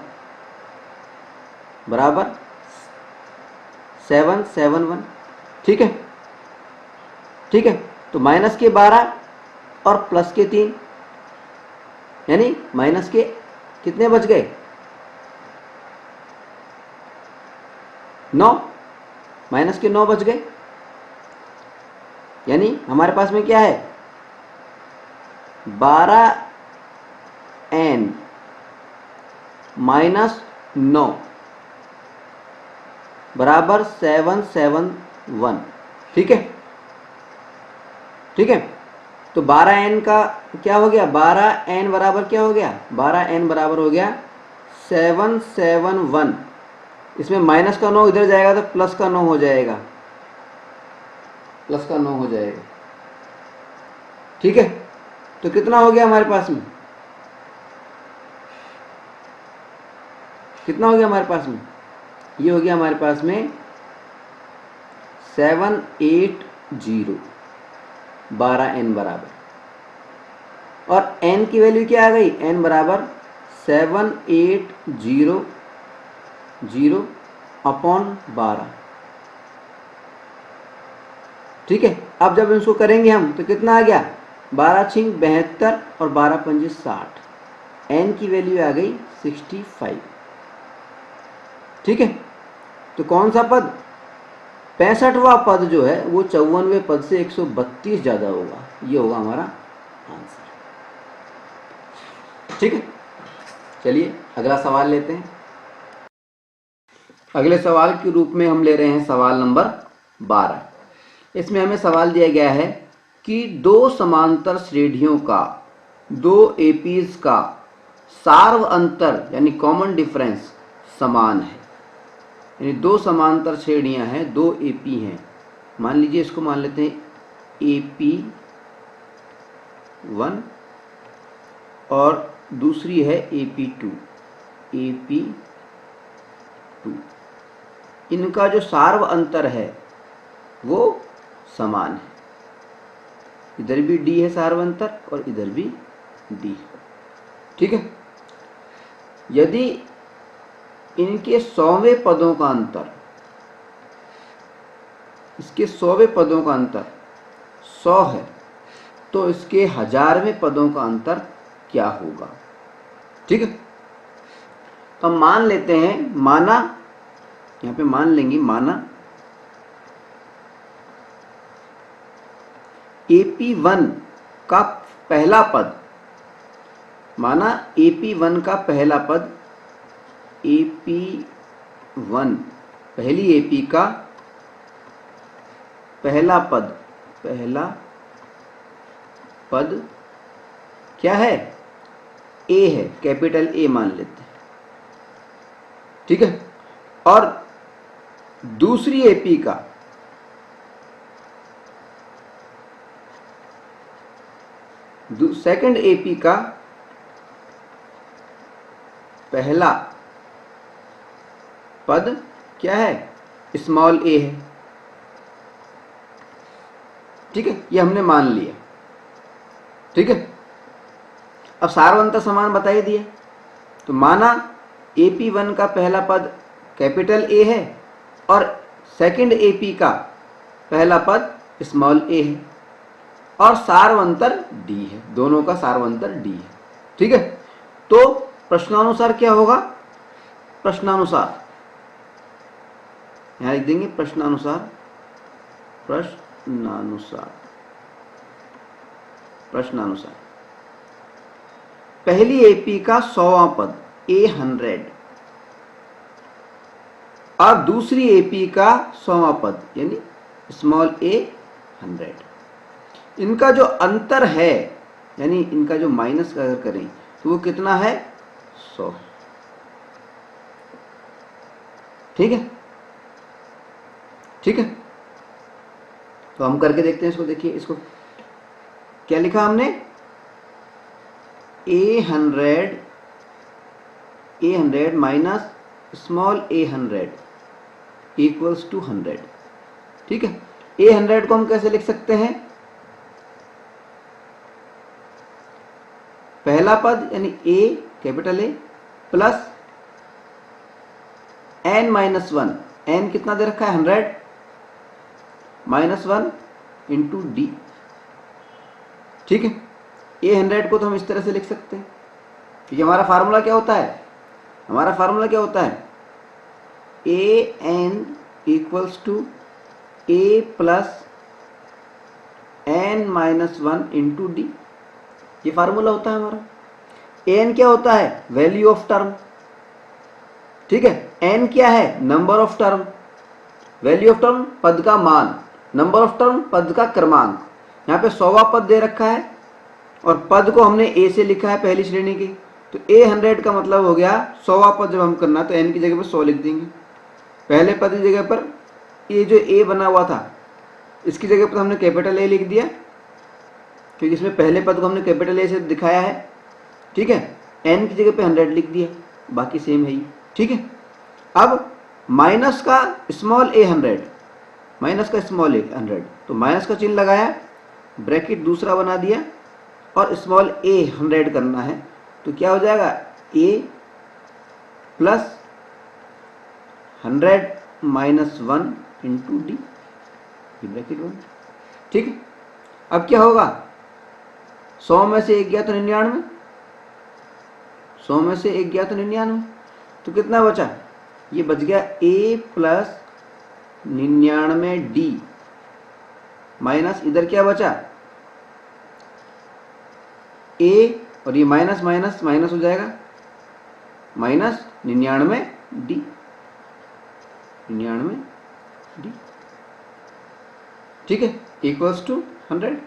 बराबर 771। ठीक है, ठीक है, तो माइनस के 12 और प्लस के 3, यानी माइनस के कितने बच गए, 9, माइनस के 9 बच गए, यानी हमारे पास में क्या है, 12n माइनस 9 बराबर 771। ठीक है, ठीक है, तो 12n का क्या हो गया, 12n बराबर क्या हो गया, 12n बराबर हो गया 771। इसमें माइनस का 9 इधर जाएगा तो प्लस का 9 हो जाएगा, प्लस का 9 हो जाएगा। ठीक है, तो कितना हो गया हमारे पास में, कितना हो गया हमारे पास में, ये हो गया हमारे पास में 780, 12n बराबर, और n की वैल्यू क्या आ गई, n बराबर 7800 अपॉन 12। ठीक है, अब जब इसको करेंगे हम तो कितना आ गया, 12 छिंग 72 और 12 पंजे 60, n की वैल्यू आ गई 65। ठीक है, तो कौन सा पद, 65वां पद जो है वो 54वें पद से 132 ज़्यादा होगा, ये होगा हमारा आंसर। ठीक है, चलिए अगला सवाल लेते हैं। अगले सवाल के रूप में हम ले रहे हैं सवाल नंबर 12। इसमें हमें सवाल दिया गया है कि दो समांतर श्रेणियों का, दो एपीज का सार्व अंतर यानी कॉमन डिफरेंस समान है, यानी दो समांतर श्रेणियां हैं, दो एपी हैं। मान लीजिए इसको मान लेते हैं AP1 और दूसरी है AP2। इनका जो सार्व अंतर है वो समान है, इधर भी D है सार्व अंतर और इधर भी D है। ठीक है। यदि इनके 100वें पदों का अंतर, इसके 100वें पदों का अंतर 100 है, तो इसके 1000वें पदों का अंतर क्या होगा? ठीक है। तो हम मान लेते हैं, माना यहां पे मान लेंगे, माना AP1 का पहला पद, माना AP1 का पहला पद, AP1 पहली AP का पहला पद क्या है? A है, कैपिटल A मान लेते हैं। ठीक है। और दूसरी AP का सेकंड AP का पहला पद क्या है? स्मॉल a है। ठीक है, ये हमने मान लिया। ठीक है। अब सार्वंतर समान बता ही दिया, तो माना AP1 का पहला पद कैपिटल A है और सेकंड AP का पहला पद स्मॉल a है और सार्वंतर D है, दोनों का सार्वंतर D है। ठीक है। तो प्रश्नानुसार क्या होगा? प्रश्नानुसार यहां लिख देंगे, प्रश्नानुसार पहली AP का 100वां पद A100 और दूसरी AP का 100वां पद यानी स्मॉल a100, इनका जो अंतर है, यानी इनका जो माइनस अगर करें तो वो कितना है? 100। ठीक है। ठीक है, तो हम करके देखते हैं इसको। देखिए इसको क्या लिखा हमने? A100 minus small a100 equals to 100। ठीक है। A100 को हम कैसे लिख सकते हैं? पहला पद यानी A capital A plus n-1, n कितना दे रखा है? 100 -1 इंटू D। ठीक है। A100 को तो हम इस तरह से लिख सकते हैं, क्योंकि हमारा फार्मूला क्या होता है? हमारा फार्मूला क्या होता है? an equals to A plus n-1 into D, ये फार्मूला होता है हमारा। an क्या होता है? Value of term. ठीक है। n क्या है? Number of term. Value of term पद का मान, नंबर ऑफ टर्म पद का क्रमांक। यहाँ पे 100वां पद दे रखा है और पद को हमने a से लिखा है पहली श्रेणी की, तो A100 का मतलब हो गया 100वां पद जब हम करना तो n की जगह पर 100 लिख देंगे। पहले पद की जगह पर ये जो a बना हुआ था इसकी जगह पर हमने कैपिटल A लिख दिया, क्योंकि इसमें पहले पद को हमने कैपिटल A से दिखाया है। ठीक है। n की जगह पे 100 लिख दिया, बाकी सेम है ही। ठीक है। अब माइनस का स्मॉल a100, माइनस का स्मॉल a100, तो माइनस का चिन्ह लगाया, ब्रैकेट दूसरा बना दिया और स्मॉल a100 करना है, तो क्या हो जाएगा? a plus 100 -1 into D, bracket 1। ठीक है। अब क्या होगा? 100 में से 1 गया तो 99, 100 में से 1 गया तो 99, तो कितना बचा? ये बच गया a प्लस 99D माइनस इधर क्या बचा? a और ये माइनस माइनस माइनस हो जाएगा, माइनस 99D, 99D। ठीक है। इक्वल्स टू 100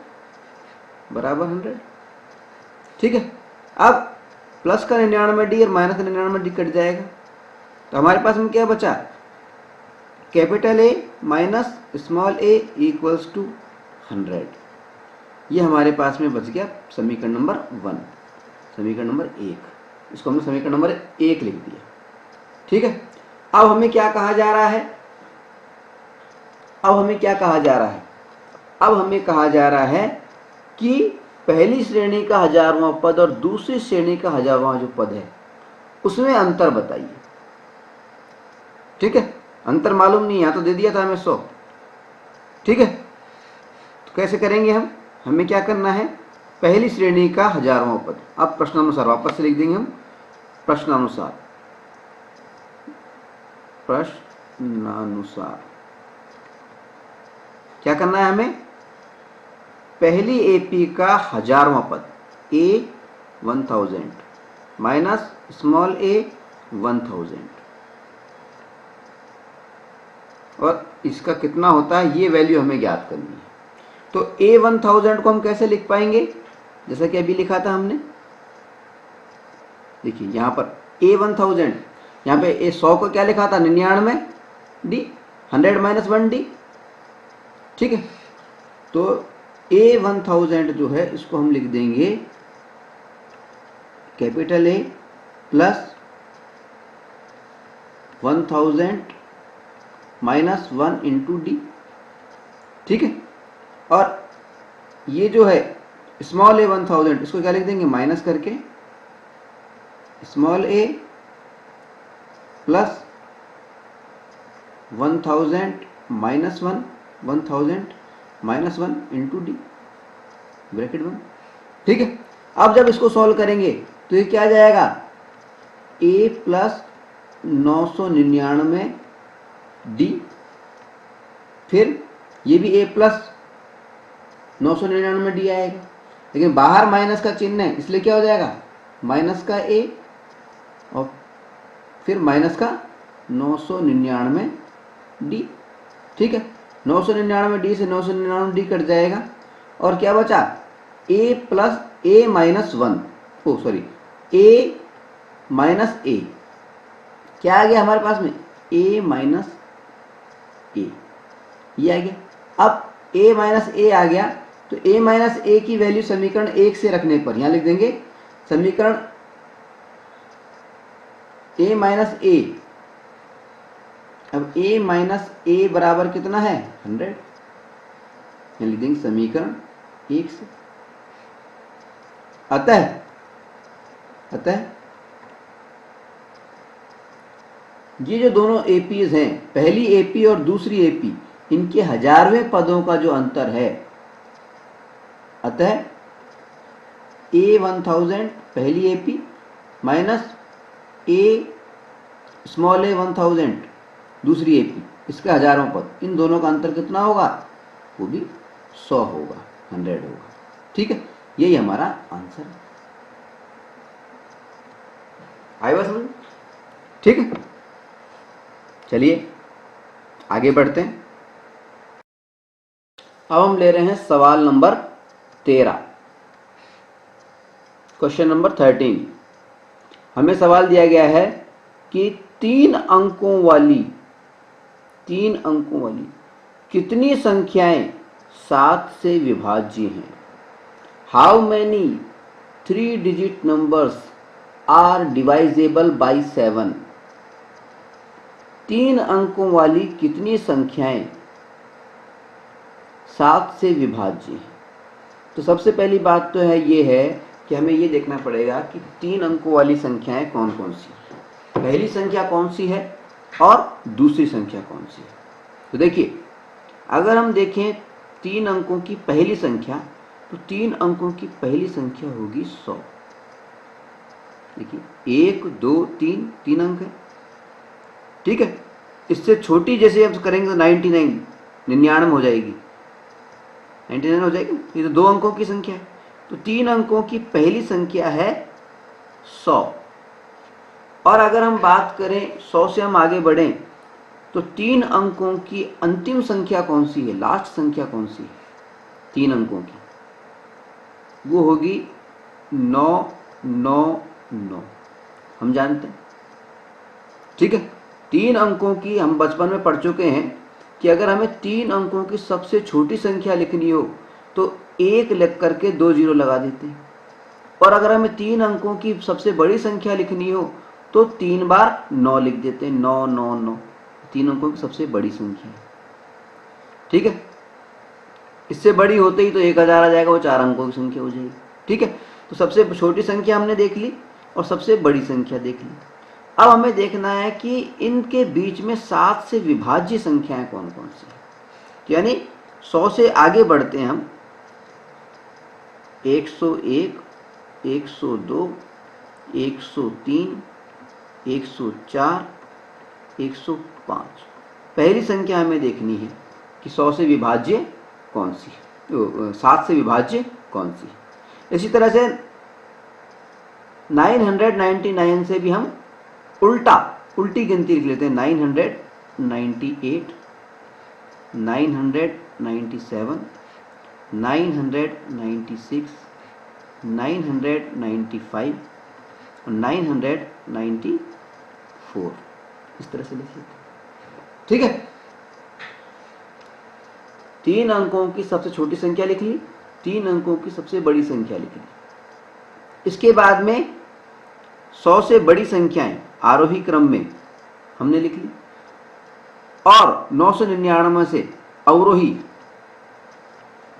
बराबर 100। ठीक है। अब प्लस का 99 डी और माइनस का 99 डी कट जाएगा, तो हमारे पास में क्या बचा, capital A minus small A equals to 100। ये हमारे पास में बच गया समीकरण नंबर 1, समीकरण नंबर 1। इसको हमने समीकरण नंबर 1 लिख दिया। ठीक है, अब हमें क्या कहा जा रहा है, अब हमें क्या कहा जा रहा है, अब हमें कहा जा रहा है कि पहली श्रेणी का 1000वां पद और दूसरी श्रेणी का 1000वां जो पद है उसमें अंतर बताइए। ठीक है, अंतर मालूम नहीं, यहां तो दे दिया था हमें 100। ठीक है, तो कैसे करेंगे हम, हमें क्या करना है, पहली श्रेणी का 1000वां पद, अब प्रश्नानुसार वापस से लिख देंगे हम, प्रश्नानुसार, प्रश्नानुसार क्या करना है हमें, पहली एपी का 1000वां पद ए 1000 माइनस स्मॉल ए 1000 और इसका कितना होता है ये वैल्यू हमें ज्ञात करनी है। तो ए 1000 को हम कैसे लिख पाएंगे, जैसा कि अभी लिखा था हमने, देखिए यहां पर ए 1000, यहां पे ए 100 को क्या लिखा था, 99 डी, 100 माइनस 1 डी। ठीक है, तो ए 1000 जो है इसको हम लिख देंगे capital A plus 1000 minus 1 into D. ठीक है, और ये जो है स्मॉल ए 1000 इसको क्या लिख देंगे, माइनस करके small A plus 1000 minus 1, 1000 minus 1 into D bracket 1। ठीक है, अब जब इसको सॉल्व करेंगे तो ये क्या आ जाएगा, ए प्लस 999 डी, फिर ये भी ए प्लस 999 डी आएगा, लेकिन बाहर माइनस का चिन्ह है इसलिए क्या हो जाएगा, माइनस का ए और फिर माइनस का 999 डी। ठीक है, 999 डी से 999 डी कट जाएगा और क्या बचा, ए प्लस ए माइनस 1, ओ सॉरी ए माइनस ए, क्या आ गया हमारे पास में, ए माइनस ए, ये आ गया। अब ए माइनस ए आ गया तो ए माइनस ए की वैल्यू समीकरण 1 से रखने पर यहां लिख देंगे समीकरण ए माइनस ए। अब ए माइनस ए बराबर कितना है, 100, यहां लिख देंगे समीकरण 1 से। अतः ये जो दोनों एपीज हैं, पहली एपी और दूसरी एपी, इनके 1000वें पदों का जो अंतर है, अतः ए 1000 पहली एपी माइनस ए स्मॉल ए 1000 दूसरी एपी, इसका 1000वां पद, इन दोनों का अंतर कितना होगा, वो भी 100 होगा, 100 होगा। ठीक है, यही हमारा आंसर है। आए बस समझ, ठीक है, चलिए आगे बढ़ते हैं। अब हम ले रहे हैं सवाल नंबर 13, क्वेश्चन नंबर 13। हमें सवाल दिया गया है कि 3 अंकों वाली कितनी संख्याएं 7 से विभाज्य हैं। How many 3 digit numbers are divisible by 7। 3 अंकों वाली कितनी संख्याएं 7 से विभाज्य हैं। तो सबसे पहली बात तो है ये है कि हमें ये देखना पड़ेगा कि 3 अंकों वाली संख्याएं कौन कौन सी, पहली संख्या कौन सी है और दूसरी संख्या कौन सी है। तो देखिए, अगर हम देखें 3 अंकों की पहली संख्या, तो 3 अंकों की पहली संख्या होगी 100। देखिए 1 2 3, 3 अंक है। ठीक है, इससे छोटी जैसे अब करेंगे तो 99 हो जाएगी, 99 हो जाएगी। ये तो 2 अंकों की संख्या है, तो 3 अंकों की पहली संख्या है 100। और अगर हम बात करें 100 से हम आगे बढ़ें तो 3 अंकों की अंतिम संख्या कौन सी है, लास्ट संख्या कौन सी है 3 अंकों की, वो होगी 999। 9 हम जानते हैं। ठीक है, 3 अंकों की हम बचपन में पढ़ चुके हैं कि अगर हमें 3 अंकों की सबसे छोटी संख्या लिखनी हो तो 1 लिख करके 2 जीरो लगा देते हैं, और अगर हमें 3 अंकों की सबसे बड़ी संख्या लिखनी हो तो 3 बार 9 लिख देते हैं। 9 9 9 3 अंकों की सबसे बड़ी संख्या है। ठीक है, इससे बड़ी होते ही तो 1000 आ जाएगा, वो 4 अंकों की संख्या हो जाएगी। ठीक है, तो सबसे छोटी संख्या हमने देख ली और सबसे बड़ी संख्या देख ली। अब हमें देखना है कि इनके बीच में 7 से विभाज्य संख्याएं कौन कौन सी हैं। यानी 100 से आगे बढ़ते हैं हम। 101, 102, 103, 104, 105। पहली संख्या हमें देखनी है कि 100 से विभाज्य कौन सी है, 7 से विभाज्य कौन सी है। इसी तरह से 999 से भी हम उल्टी गिनती लिख लेते हैं। 998, 997, 996, 995 और 994 इस तरह से लिख लेते हैं। ठीक है, 3 अंकों की सबसे छोटी संख्या लिख ली, 3 अंकों की सबसे बड़ी संख्या लिख ली। इसके बाद में 100 से बड़ी संख्याएं आरोही क्रम में हमने लिख ली, और 999 से अवरोही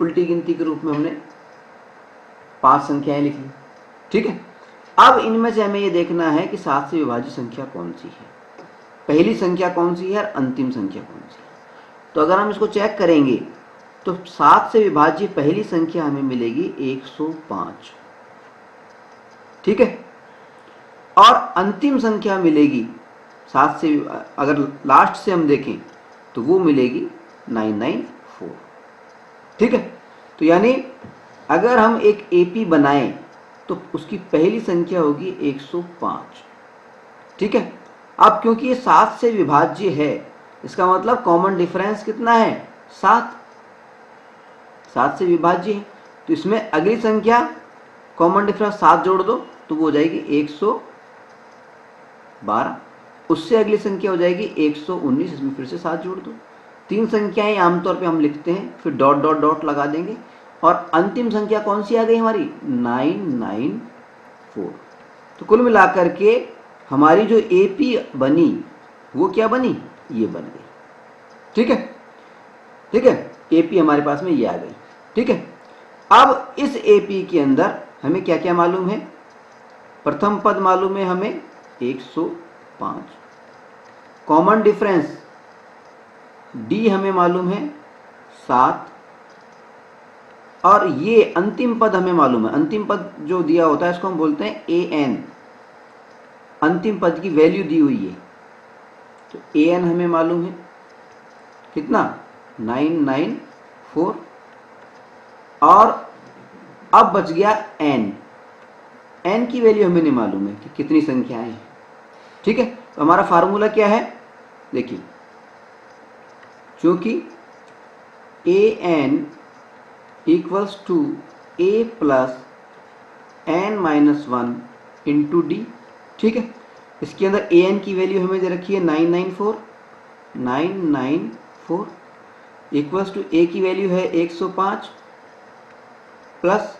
उल्टी गिनती के रूप में हमने 5 संख्याएं लिख ली। ठीक है, अब इनमें से हमें ये देखना है कि 7 से विभाज्य संख्या कौन सी है, पहली संख्या कौन सी है और अंतिम संख्या कौन सी है। तो अगर हम इसको चेक करेंगे तो 7 से विभाज्य पहली संख्या हमें मिलेगी 105। ठीक है, और अंतिम संख्या मिलेगी 7 से, अगर लास्ट से हम देखें तो वो मिलेगी 994। ठीक है, तो यानी अगर हम एक एपी बनाएं तो उसकी पहली संख्या होगी 105। ठीक है, अब क्योंकि ये 7 से विभाज्य है, इसका मतलब कॉमन डिफरेंस कितना है, 7। 7 से विभाज्य है तो इसमें अगली संख्या कॉमन डिफरेंस 7 जोड़ दो तो वो हो जाएगी 112। उससे अगली संख्या हो जाएगी 119, इसमें फिर से 7 जोड़ दो। 3 संख्याएं आमतौर पे हम लिखते हैं, फिर डॉट डॉट डॉट लगा देंगे, और अंतिम संख्या कौन सी आ गई हमारी, 994। तो कुल मिलाकर के हमारी जो एपी बनी वो क्या बनी, ये बन गई। ठीक है, ठीक है, एपी हमारे पास में ये आ गई। ठीक है, अब इस एपी के अंदर हमें क्या क्या मालूम है, प्रथम पद मालूम है हमें 105, कॉमन डिफरेंस डी हमें मालूम है 7, और ये अंतिम पद हमें मालूम है। अंतिम पद जो दिया होता है इसको हम बोलते हैं an, अंतिम पद की वैल्यू दी हुई है, तो an हमें मालूम है कितना, 994, और अब बच गया n की वैल्यू हमें नहीं मालूम है कि कितनी संख्याएं हैं। ठीक है, तो हमारा फार्मूला क्या है, देखिए, क्योंकि an equals to a plus n minus 1 into D. ठीक है, इसके अंदर an की वैल्यू हमें दे रखी है 994 इक्वल्स टू a की वैल्यू है 105 प्लस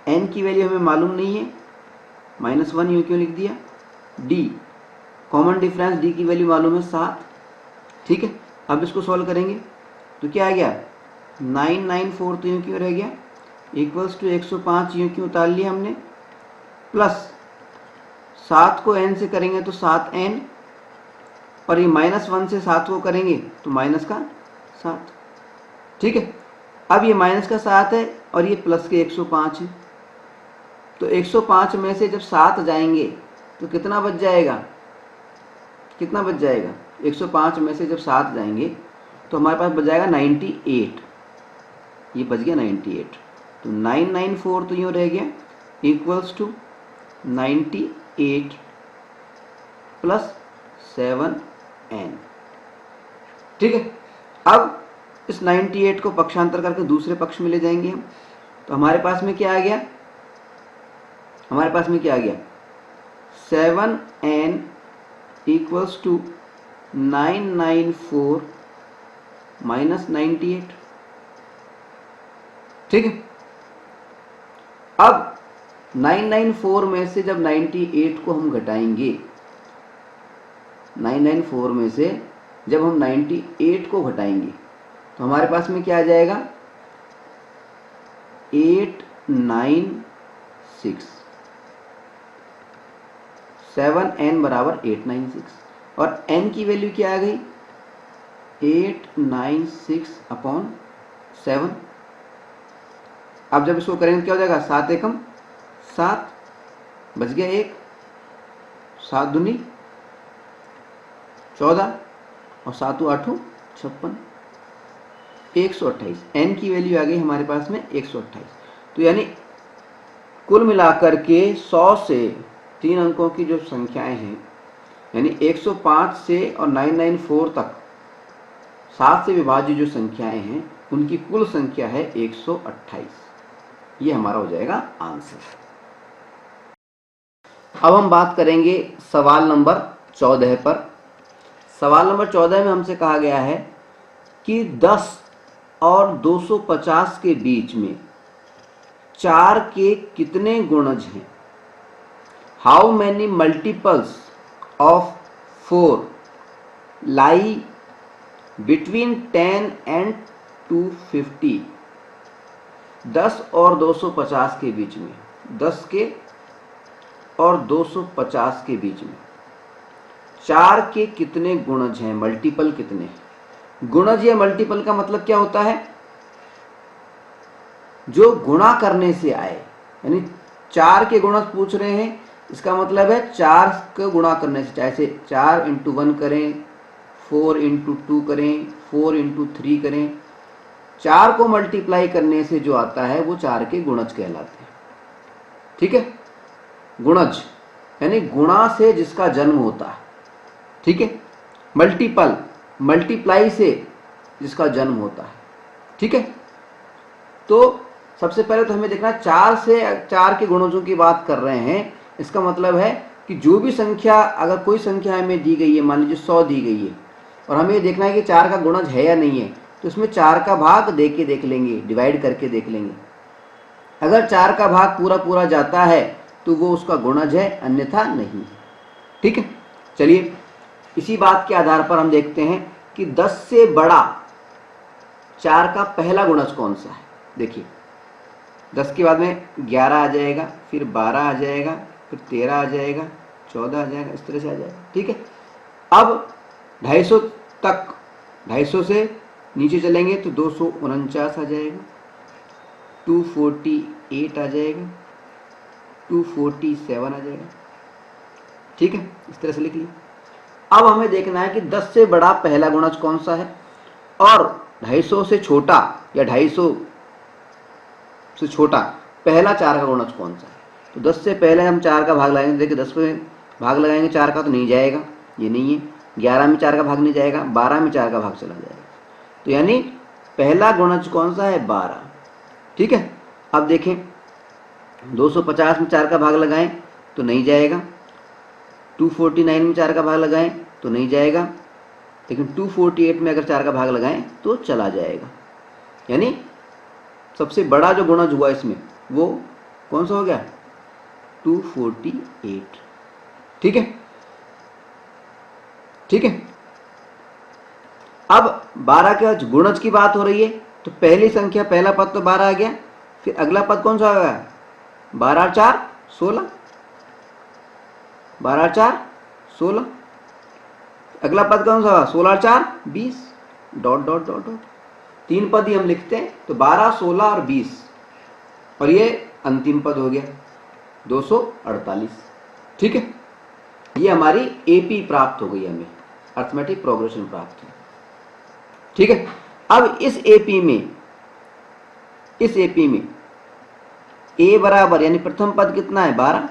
n की वैल्यू हमें मालूम नहीं है, -1 यूँ क्यों लिख दिया, d कॉमन डिफरेंस d की वैल्यू मालूम है 7। ठीक है, अब इसको सॉल्व करेंगे तो क्या आ गया, 994 तो यूँ क्यों रह गया, इक्वल्स टू 105 यूँ क्यों उतार लिया हमने, प्लस 7 को n से करेंगे तो 7n, और ये -1 से 7 को करेंगे तो माइनस का 7। ठीक है, अब ये माइनस का 7 है और ये प्लस के 105 है, तो 105 में से जब 7 जाएंगे तो कितना बच जाएगा, कितना बच जाएगा, 105 में से जब 7 जाएंगे तो हमारे पास बच जाएगा 98, ये बच गया 98, तो 994 तो यूँ रह गया इक्वल्स टू 98 प्लस 7n। ठीक है, अब इस 98 को पक्षांतर करके दूसरे पक्ष में ले जाएंगे हम, तो हमारे पास में क्या आ गया, हमारे पास में क्या आ गया, 7n इक्वल्स टू 994 माइनस 98। ठीक है, अब 994 में से जब 98 को हम घटाएंगे, 994 में से जब हम 98 को घटाएंगे तो हमारे पास में क्या आ जाएगा, 896, 7n बराबर 896 और n की वैल्यू क्या आ गई, 896 अपॉन 7। अब जब इसको करेंगे क्या हो जाएगा, 7 एकम 7, बच गया 1, 7 दूनी 14 और 7 8 56, 128। n की वैल्यू आ गई हमारे पास में 128। तो यानी कुल मिलाकर के 100 से 3 अंकों की जो संख्याएं हैं, यानी 105 से और 994 तक 7 से विभाज्य जो संख्याएं हैं उनकी कुल संख्या है 128। ये हमारा हो जाएगा आंसर। अब हम बात करेंगे सवाल नंबर 14 पर। सवाल नंबर 14 में हमसे कहा गया है कि 10 और 250 के बीच में 4 के कितने गुणज हैं। How many multiples of 4 lie between 10 and 250। 10 और 250 के बीच में, 10 के और 250 के बीच में 4 के कितने गुणज हैं, मल्टीपल कितने हैं। गुणज या मल्टीपल का मतलब क्या होता है, जो गुणा करने से आए, यानी 4 के गुणज पूछ रहे हैं, इसका मतलब है 4 को गुणा करने से, चाहे 4 इंटू 1 करें, 4 इंटू 2 करें, 4 इंटू 3 करें, 4 को मल्टीप्लाई करने से जो आता है वो 4 के गुणज कहलाते हैं। ठीक है, गुणज यानी गुणा से जिसका जन्म होता है। ठीक है, मल्टीपल मल्टीप्लाई से जिसका जन्म होता है। ठीक है, तो सबसे पहले तो हमें देखना 4 से 4 के गुणजों की बात कर रहे हैं, इसका मतलब है कि जो भी संख्या, अगर कोई संख्या हमें दी गई है, मान लीजिए 100 दी गई है और हमें ये देखना है कि 4 का गुणज है या नहीं है, तो इसमें 4 का भाग दे के देख लेंगे, डिवाइड करके देख लेंगे। अगर 4 का भाग पूरा पूरा जाता है तो वो उसका गुणज है, अन्यथा नहीं। ठीक है, चलिए इसी बात के आधार पर हम देखते हैं कि 10 से बड़ा 4 का पहला गुणज कौन सा है। देखिए 10 के बाद में 11 आ जाएगा, फिर 12 आ जाएगा, फिर 13 आ जाएगा, 14 आ जाएगा, इस तरह से आ जाएगा। ठीक है, अब 250 तक, 250 से नीचे चलेंगे तो 249 आ जाएगा, 248 आ जाएगा, 247 आ जाएगा। ठीक है, इस तरह से लिख लिया। अब हमें देखना है कि 10 से बड़ा पहला गुणज कौन सा है और 250 से छोटा या 250 से छोटा पहला 4 का गुणज कौन सा है। तो 10 से पहले हम 4 का भाग लगाएंगे। देखिए 10 में भाग लगाएंगे 4 का तो नहीं जाएगा, ये नहीं है। 11 में 4 का भाग नहीं जाएगा, 12 में 4 का भाग चला जाएगा। तो यानी पहला गुणज कौन सा है, 12। ठीक है, अब देखें 250 में 4 का भाग लगाएं तो नहीं जाएगा, 249 में 4 का भाग लगाएं तो नहीं जाएगा, लेकिन 248 में अगर 4 का भाग लगाएं तो चला जाएगा। यानी सबसे बड़ा जो गुणज हुआ इसमें वो कौन सा हो गया, 248। ठीक है, ठीक है। अब 12 के गुणज की बात हो रही है तो पहली संख्या, पहला पद तो 12 आ गया, फिर अगला पद कौन सा आ गया, 12 और 4 16, 12 और 4 16, अगला पद कौन सा, 16 और 4 20, डॉट डॉट डॉट डॉट। 3 पद ही हम लिखते हैं तो 12, 16 और 20, और ये अंतिम पद हो गया 248। ठीक है, ये हमारी एपी प्राप्त हो गई, हमें अर्थमेटिक प्रोग्रेशन प्राप्त है। ठीक है, अब इस एपी में ए बराबर, यानी प्रथम पद कितना है 12,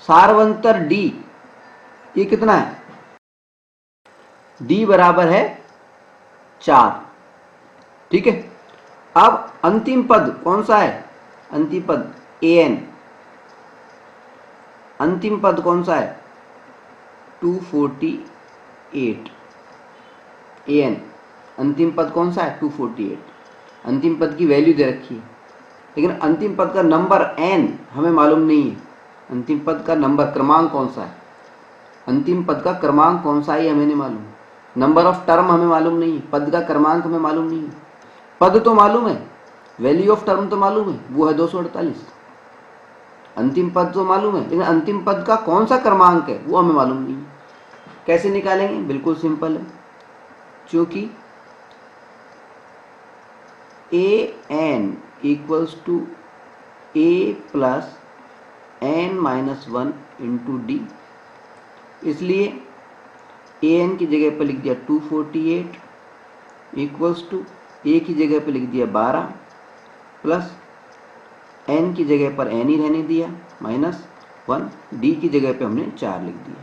सार्वंतर डी ये कितना है, डी बराबर है 4। ठीक है, अब अंतिम पद कौन सा है, अंतिम पद ए एन, अंतिम पद कौन सा है? 248 an। अंतिम पद कौन सा है? 248। अंतिम पद की वैल्यू दे रखी है, लेकिन अंतिम पद का नंबर n हमें मालूम नहीं है। अंतिम पद का नंबर क्रमांक कौन सा है? अंतिम पद का क्रमांक कौन सा है हमें नहीं मालूम। नंबर ऑफ टर्म हमें मालूम नहीं है, पद का क्रमांक हमें मालूम नहीं है। पद तो मालूम है, वैल्यू ऑफ टर्म तो मालूम है, वो है 248। अंतिम पद तो मालूम है, लेकिन अंतिम पद का कौन सा क्रमांक है वो हमें मालूम नहीं है। कैसे निकालेंगे? बिल्कुल सिंपल है, क्योंकि an equals to a plus n-1 into D. इसलिए an की जगह पर लिख दिया 248 इक्वल्स टू a की जगह पर लिख दिया 12 प्लस n की जगह पर n ही रहने दिया -1, d की जगह पे हमने 4 लिख दिया।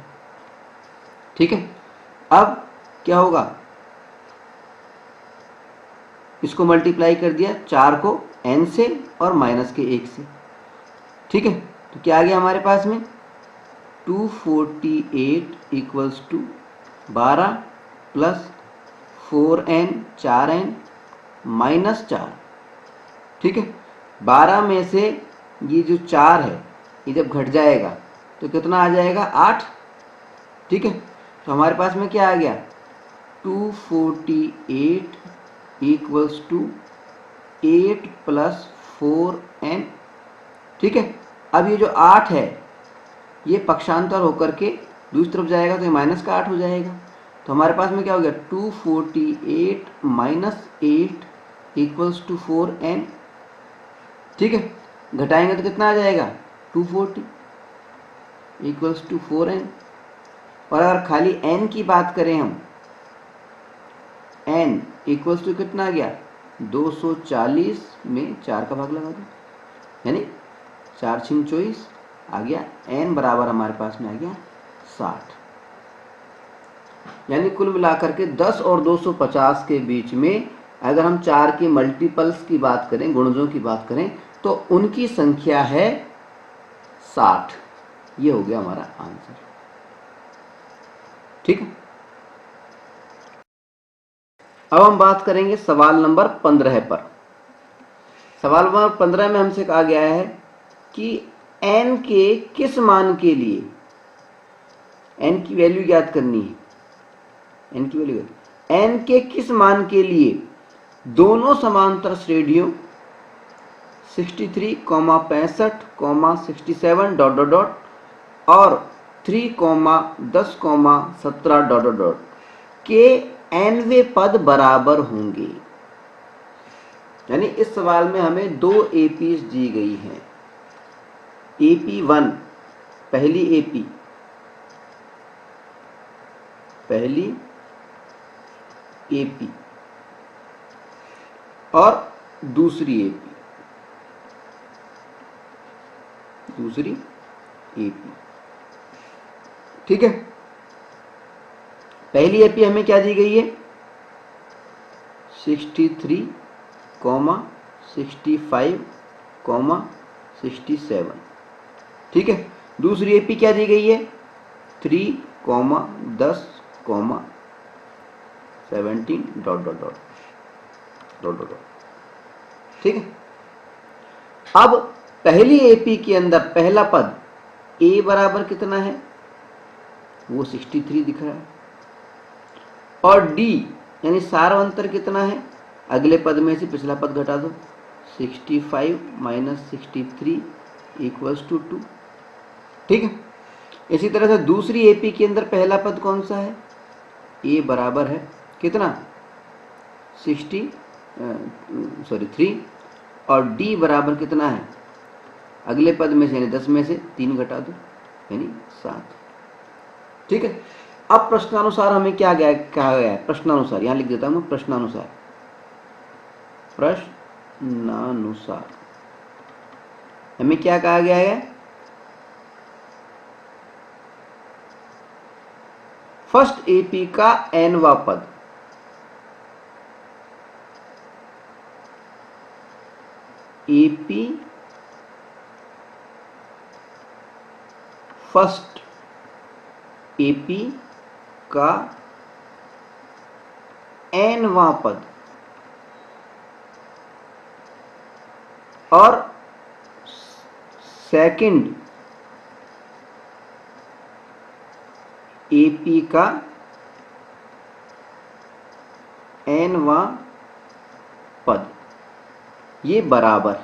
ठीक है, अब क्या होगा? इसको मल्टीप्लाई कर दिया 4 को n से और माइनस के 1 से। ठीक है, तो क्या आ गया हमारे पास में? 248 equals to 12 plus 4n 4n minus 4। ठीक है, 12 में से ये जो 4 है ये जब घट जाएगा तो कितना आ जाएगा? 8। ठीक है, तो हमारे पास में क्या आ गया? 248 इक्वल्स टू 8 प्लस 4n। ठीक है, अब ये जो 8 है ये पक्षांतर होकर के दूसरी तरफ जाएगा तो ये माइनस का 8 हो जाएगा। तो हमारे पास में क्या हो गया? 248 माइनस 8 इक्वल्स टू 4n। ठीक है, घटाएंगे तो कितना आ जाएगा? 240 इक्वल्स टू 4n। और अगर खाली n की बात करें हम, n इक्वल्स टू कितना आ गया? 240 में 4 का भाग लगा दो, यानी 4 छिंग 24 आ गया। n बराबर हमारे पास में आ गया 60। यानी कुल मिलाकर के 10 और 250 के बीच में अगर हम 4 के मल्टीपल्स की बात करें, गुणजों की बात करें, तो उनकी संख्या है 60। ये हो गया हमारा आंसर। ठीक है, अब हम बात करेंगे सवाल नंबर 15 पर। सवाल नंबर 15 में हमसे कहा गया है कि n के किस मान के लिए n की वैल्यू ज्ञात करनी है। n की वैल्यू, n के किस मान के लिए दोनों समांतर श्रेणियों 63, 65, 67 डॉट डॉट डॉट और 3, 10, 17 डॉट डॉट डॉट के nवें पद बराबर होंगे। यानी इस सवाल में हमें दो एपीज दी गई हैं। AP1 पहली एपी, और दूसरी एपी। ठीक है, पहली एपी हमें क्या दी गई है? 63, 65, 67। ठीक है, दूसरी एपी क्या दी गई है? 3, 10, 17 dot dot dot dot dot. ठीक है, अब पहली एपी के अंदर पहला पद a बराबर कितना है? वो 63 दिख रहा है, और d यानी सार्वंतर कितना है? अगले पद में से पिछला पद घटा दो, 65 माइनस 63 इक्वल्स टू 2। ठीक है, इसी तरह से दूसरी एपी के अंदर पहला पद कौन सा है? a बराबर है कितना? 3, और d बराबर कितना है? अगले पद में से यानी 10 में से 3 घटा दो, यानी 7। ठीक है, अब प्रश्नानुसार हमें क्या कहा गया है? प्रश्नानुसार यहां लिख देता हूं, प्रश्नानुसार हमें क्या कहा गया है? फर्स्ट एपी का nवां पद एपी फर्स्ट एपी का nवां पद और सेकंड एपी का nवां पद, ये बराबर,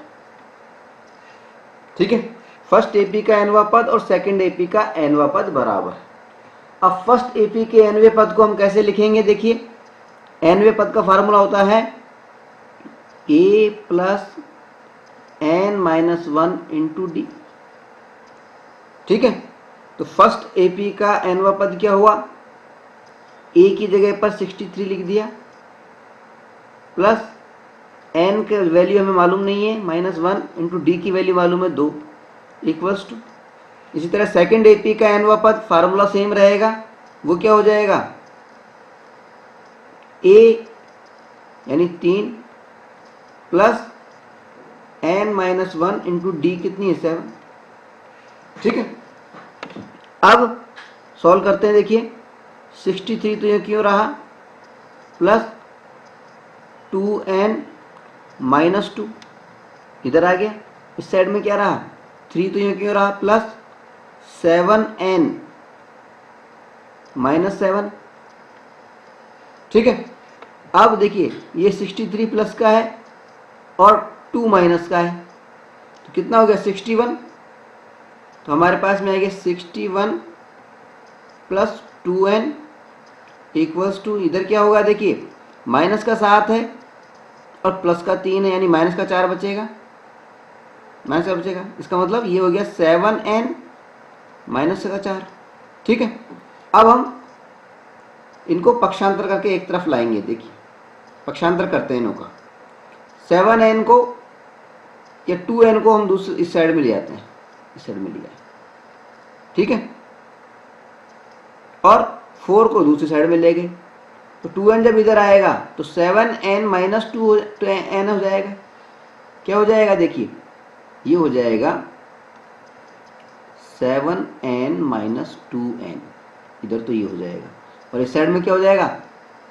ठीक है। फर्स्ट एपी का nवां पद और सेकंड एपी का nवां पद बराबर। अब फर्स्ट एपी के nवें पद को हम कैसे लिखेंगे? देखिए, nवें पद का फार्मूला होता है a plus n minus 1 into D, ठीक है। तो फर्स्ट एपी का nवां पद क्या हुआ? a की जगह पर 63 लिख दिया, प्लस n के वैल्यू हमें मालूम नहीं है -1 इंटू डी की वैल्यू मालूम है 2, इक्वल्स टू, इसी तरह सेकंड एपी का nवां पद फार्मूला सेम रहेगा, वो क्या हो जाएगा? a यानी 3 plus n minus 1 into D कितनी है? 7, ठीक है। अब सॉल्व करते हैं। देखिए 63 तो ये क्यों रहा, प्लस 2n माइनस 2 इधर आ गया, इस साइड में क्या रहा? 3 तो ये क्यों रहा, प्लस 7n माइनस 7, ठीक है। अब देखिए ये 63 प्लस का है और 2 माइनस का है, तो कितना हो गया? 61। तो हमारे पास में आएगा 61 प्लस 2n इक्वल्स टू, इधर क्या होगा? देखिए माइनस का 7 है और प्लस का 3 है, यानी माइनस का 4 बचेगा, माइनस का बचेगा, इसका मतलब ये हो गया 7n माइनस का 4, ठीक है। अब हम इनको पक्षांतर करके एक तरफ लाएंगे। देखिए पक्षांतर करते हैं इनों का, 7n को या 2n को हम दूसरी इस साइड में ले आते हैं, इस साइड में लिया, ठीक है, और 4 को दूसरी साइड में ले गए, तो 2n जब इधर आएगा तो 7n माइनस 2 तो n हो जाएगा, क्या हो जाएगा? देखिए ये हो जाएगा 7n माइनस 2n, इधर तो ये हो जाएगा, और इस साइड में क्या हो जाएगा?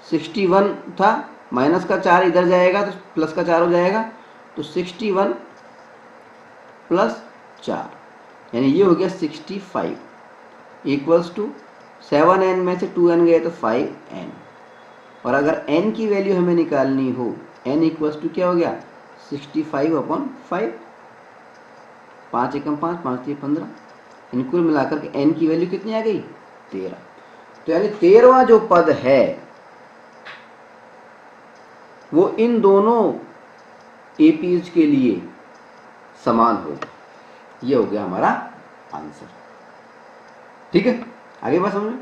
61 था, माइनस का 4 इधर जाएगा तो प्लस का 4 हो जाएगा, तो 61 प्लस 4 यानी ये हो गया 65 इक्वल्स टू 7n में से 2n गए तो 5n, और अगर n की वैल्यू हमें निकालनी हो, n इक्वल्स टू क्या हो गया? 65/5, 5 एकम 5, 5 3 15, इन कुल मिलाकर के n की वैल्यू कितनी आ गई? 13। तो यानी 13वां जो पद है वो इन दोनों एपीज के लिए समान होगा, ये हो गया हमारा आंसर, ठीक है। आगे बात समझ।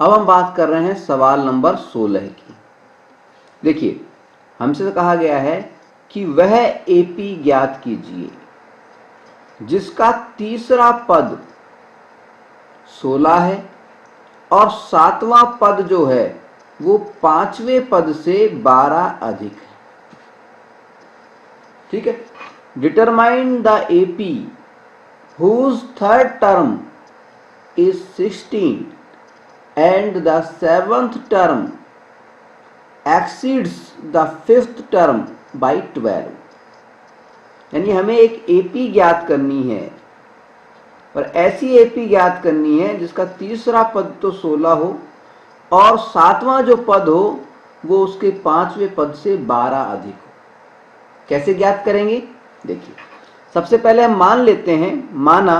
अब हम बात कर रहे हैं सवाल नंबर 16 की। देखिए हमसे तो कहा गया है कि वह एपी ज्ञात कीजिए जिसका तीसरा पद 16 है और सातवां पद जो है वो पांचवें पद से 12 अधिक है, ठीक है। Determine the AP whose third term is 16 and the seventh term exceeds the fifth term by 12। यानी हमें एक एपी ज्ञात करनी है, और ऐसी एपी ज्ञात करनी है जिसका तीसरा पद तो 16 हो और सातवां जो पद हो वो उसके पांचवें पद से 12 अधिक हो। कैसे ज्ञात करेंगे? देखिए सबसे पहले हम मान लेते हैं, माना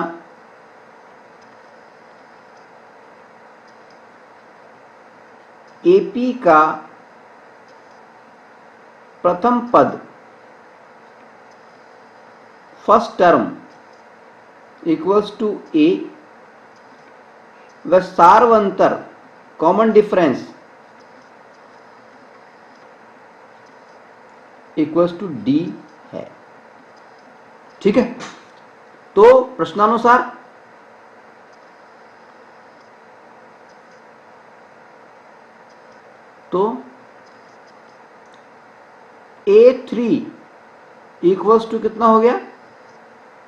एपी का प्रथम पद first term equals to A व सार्वंतर common difference equals to D है, ठीक है। तो प्रश्नानुसार तो A3 इक्वल्स टू कितना हो गया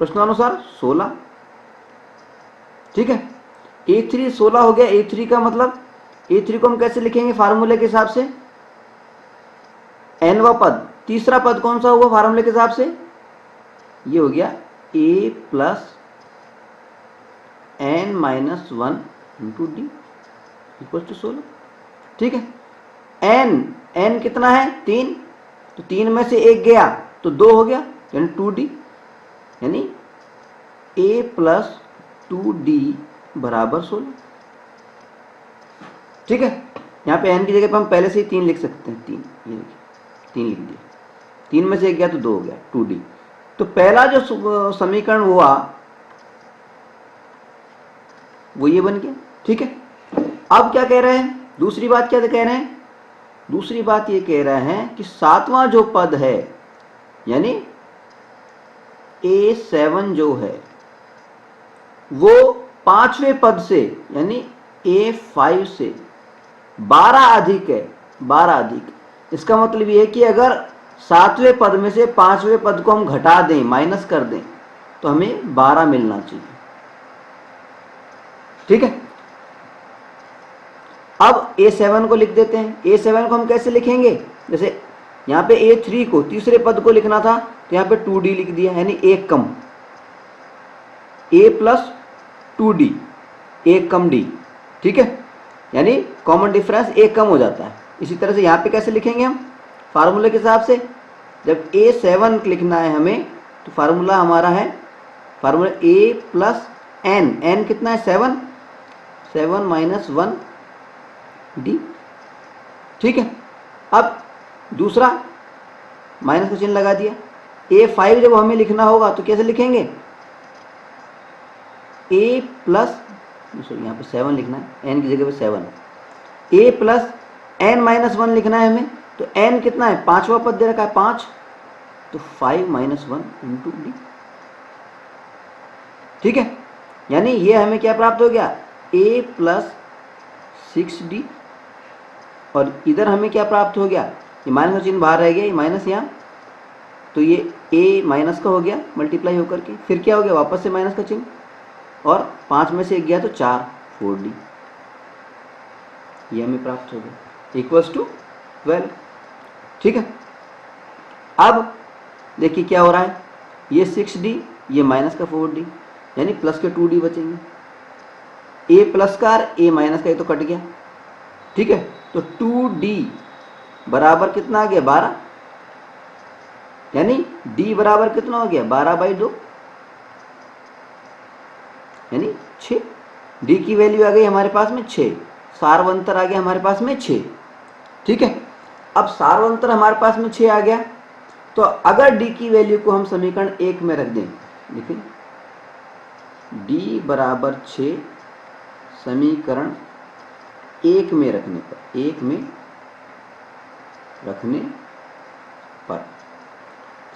प्रश्नानुसार 16। ठीक है, A3 16 हो गया। A3 का मतलब A3 को हम कैसे लिखेंगे फार्मूले के हिसाब से, nवा पद, तीसरा पद कौन सा होगा फार्मूले के हिसाब से, ये हो गया A plus n minus 1 into D equal to 16। ठीक है, n कितना है 3, तो 3 में से 1 गया तो 2 हो गया यानी 2d, यानी a प्लस 2d बराबर 16। ठीक है, यहाँ पे n की जगह पे हम पहले से ही 3 लिख सकते हैं, 3 ये देखिए 3 लिख दिया, 3 में से 1 गया तो 2 हो गया 2d। तो पहला जो समीकरण हुआ वो ये बन गया। ठीक है, अब क्या कह रहे हैं, दूसरी बात क्या कह रहे हैं, दूसरी बात ये कह रहे हैं कि सातवां जो पद है यानी A7 जो है वो पांचवें पद से यानी A5 से 12 अधिक है, 12 अधिक। इसका मतलब ये है कि अगर सातवें पद में से पांचवें पद को हम घटा दें, माइनस कर दें, तो हमें 12 मिलना चाहिए। ठीक है, अब A7 को लिख देते हैं। A7 को हम कैसे लिखेंगे, जैसे यहाँ पे A3 को तीसरे पद को लिखना था तो यहाँ पे 2d लिख दिया, यानी एक कम A प्लस 2d, एक कम d। ठीक है, यानी कॉमन डिफरेंस एक कम हो जाता है। इसी तरह से यहाँ पे कैसे लिखेंगे हम फार्मूले के हिसाब से, जब A7 लिखना है हमें तो फार्मूला हमारा है, फार्मूला A प्लस n कितना है 7 माइनस 1 डी। ठीक है, अब दूसरा माइनस का चिन्ह लगा दिया। A5 जब हमें लिखना होगा तो कैसे लिखेंगे, A प्लस, यहाँ पे 7 लिखना है, n की जगह पे 7, A प्लस n माइनस 1 लिखना है हमें, तो n कितना है, पांचवा पद दे रखा है 5, तो 5 माइनस 1 इंटू डी। ठीक है, यानी ये हमें क्या प्राप्त हो गया, A प्लस 6d, और इधर हमें क्या प्राप्त हो गया, ये माइनस का चिन्ह बाहर रह गया, ये माइनस यहाँ, तो ये a माइनस का हो गया मल्टीप्लाई होकर के, फिर क्या हो गया वापस से माइनस का चिन्ह, और 5 में से 1 गया तो 4d, ये हमें प्राप्त हो गया इक्वल्स टू 12। ठीक है, अब देखिए क्या हो रहा है, ये 6d, ये माइनस का 4d, यानी प्लस के 2d बचेंगे। a प्लस का और a माइनस का ये तो कट गया। ठीक है, तो 2d बराबर कितना आ गया 12, यानी d बराबर कितना हो गया 12/2, यानी 6। d की वैल्यू आ गई हमारे पास में 6, सार्वंतर आ गया हमारे पास में 6। ठीक है, अब सार्वंतर हमारे पास में 6 आ गया, तो अगर d की वैल्यू को हम समीकरण 1 में रख दें, देखिए d बराबर 6 समीकरण 1 में रखने पर, 1 में रखने पर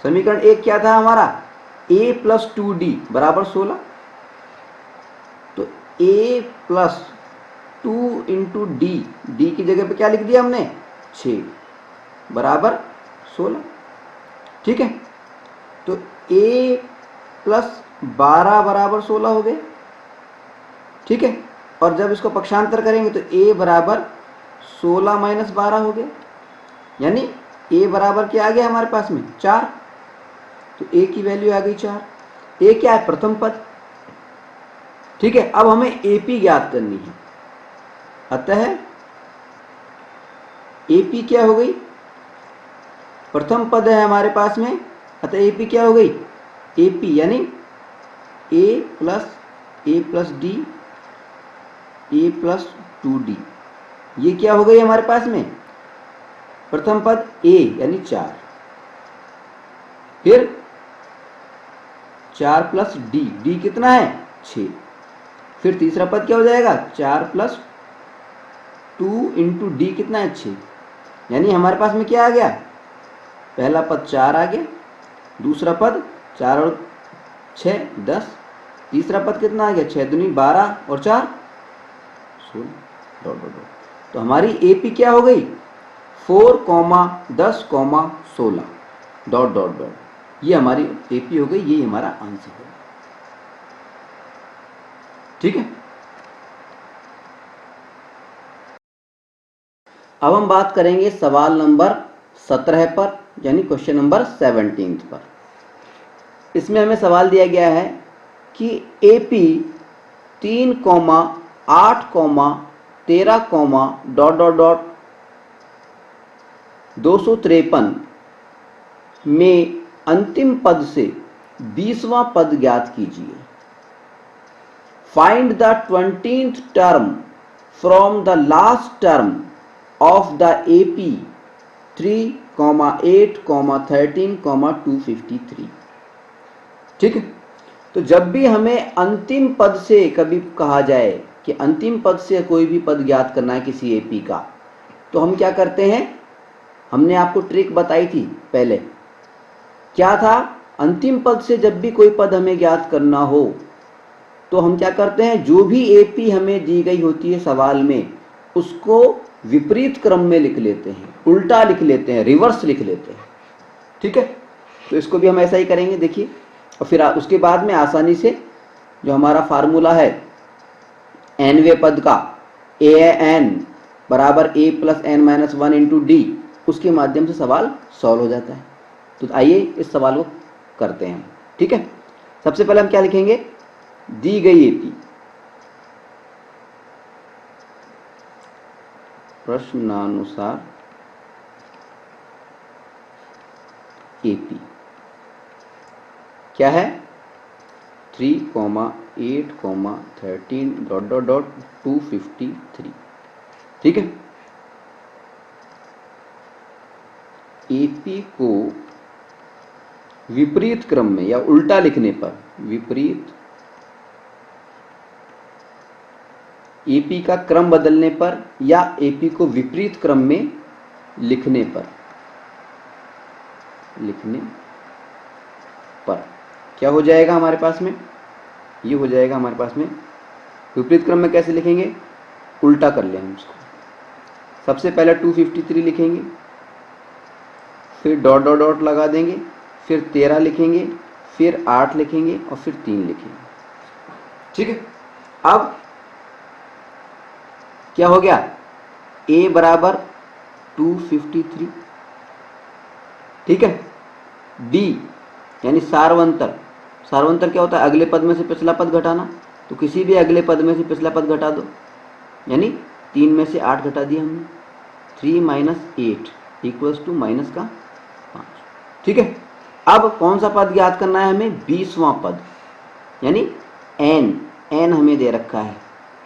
समीकरण 1 क्या था हमारा, a प्लस 2d बराबर 16, तो a plus 2 into D, D की जगह पे क्या लिख दिया हमने 6 बराबर 16। ठीक है, तो a प्लस 12 बराबर 16 हो गए। ठीक है, और जब इसको पक्षांतर करेंगे तो a बराबर 16 माइनस 12 हो गया, यानी a बराबर क्या आ गया हमारे पास में 4, तो a की वैल्यू आ गई 4। a क्या है प्रथम पद। ठीक है, अब हमें AP ज्ञात करनी है, अतः AP क्या हो गई, प्रथम पद है हमारे पास में, अतः AP क्या हो गई, AP यानी a plus d a plus 2d, ये क्या हो गई हमारे पास में प्रथम पद a यानी 4, फिर 4 प्लस d कितना है 6, फिर तीसरा पद क्या हो जाएगा 4 प्लस 2 इंटू डी कितना है 6, यानी हमारे पास में क्या आ गया, पहला पद 4 आ गया, दूसरा पद 4 और 6 10, तीसरा पद कितना आ गया 6 दूनी 12 और 4 16 डॉट डॉट डॉट। तो हमारी AP क्या हो गई 4, 10, 16 डॉट डॉट डॉट। ये हमारी एपी हो गई, ये हमारा आंसर होगा। ठीक है, अब हम बात करेंगे सवाल नंबर 17 पर, यानी क्वेश्चन नंबर 17 पर। इसमें हमें सवाल दिया गया है कि एपी 3,8,13, ... 253 में अंतिम पद से 20वां पद ज्ञात कीजिए। Find the 20th term from the last term of the AP 3,8,13,253। ठीक है, तो जब भी हमें अंतिम पद से कभी कहा जाए कि अंतिम पद से कोई भी पद ज्ञात करना है किसी एपी का, तो हम क्या करते हैं, हमने आपको ट्रिक बताई थी पहले, क्या था, अंतिम पद से जब भी कोई पद हमें ज्ञात करना हो तो हम क्या करते हैं, जो भी एपी हमें दी गई होती है सवाल में उसको विपरीत क्रम में लिख लेते हैं, उल्टा लिख लेते हैं, रिवर्स लिख लेते हैं। ठीक है, तो इसको भी हम ऐसा ही करेंगे, देखिए। और फिर उसके बाद में आसानी से जो हमारा फार्मूला है एनवे पद का, ए एन बराबर a plus N minus 1 into d, उसके माध्यम से सवाल सॉल्व हो जाता है। तो आइए इस सवाल को करते हैं। ठीक है, सबसे पहले हम क्या लिखेंगे, दी गई एपी, प्रश्नानुसार एपी क्या है, 3,8,13, ... 253। ठीक है, एपी को विपरीत क्रम में या उल्टा लिखने पर, विपरीत एपी का क्रम बदलने पर या एपी को विपरीत क्रम में लिखने पर क्या हो जाएगा हमारे पास में, ये हो जाएगा हमारे पास में, विपरीत क्रम में कैसे लिखेंगे, उल्टा कर लें हम इसको। सबसे पहले 253 लिखेंगे, फिर डॉट डॉट डॉट लगा देंगे, फिर 13 लिखेंगे, फिर 8 लिखेंगे और फिर 3 लिखेंगे। ठीक है, अब क्या हो गया, a बराबर 253। ठीक है, b यानी सारवंतर, सारवंतर क्या होता है, अगले पद में से पिछला पद घटाना, तो किसी भी अगले पद में से पिछला पद घटा दो, यानी 3 में से 8 घटा दिया हमने, 3 माइनस 8 इक्वल्स टू माइनस का 5। ठीक है, अब कौन सा पद ज्ञात करना है हमें, 20वां पद, यानी n हमें दे रखा है,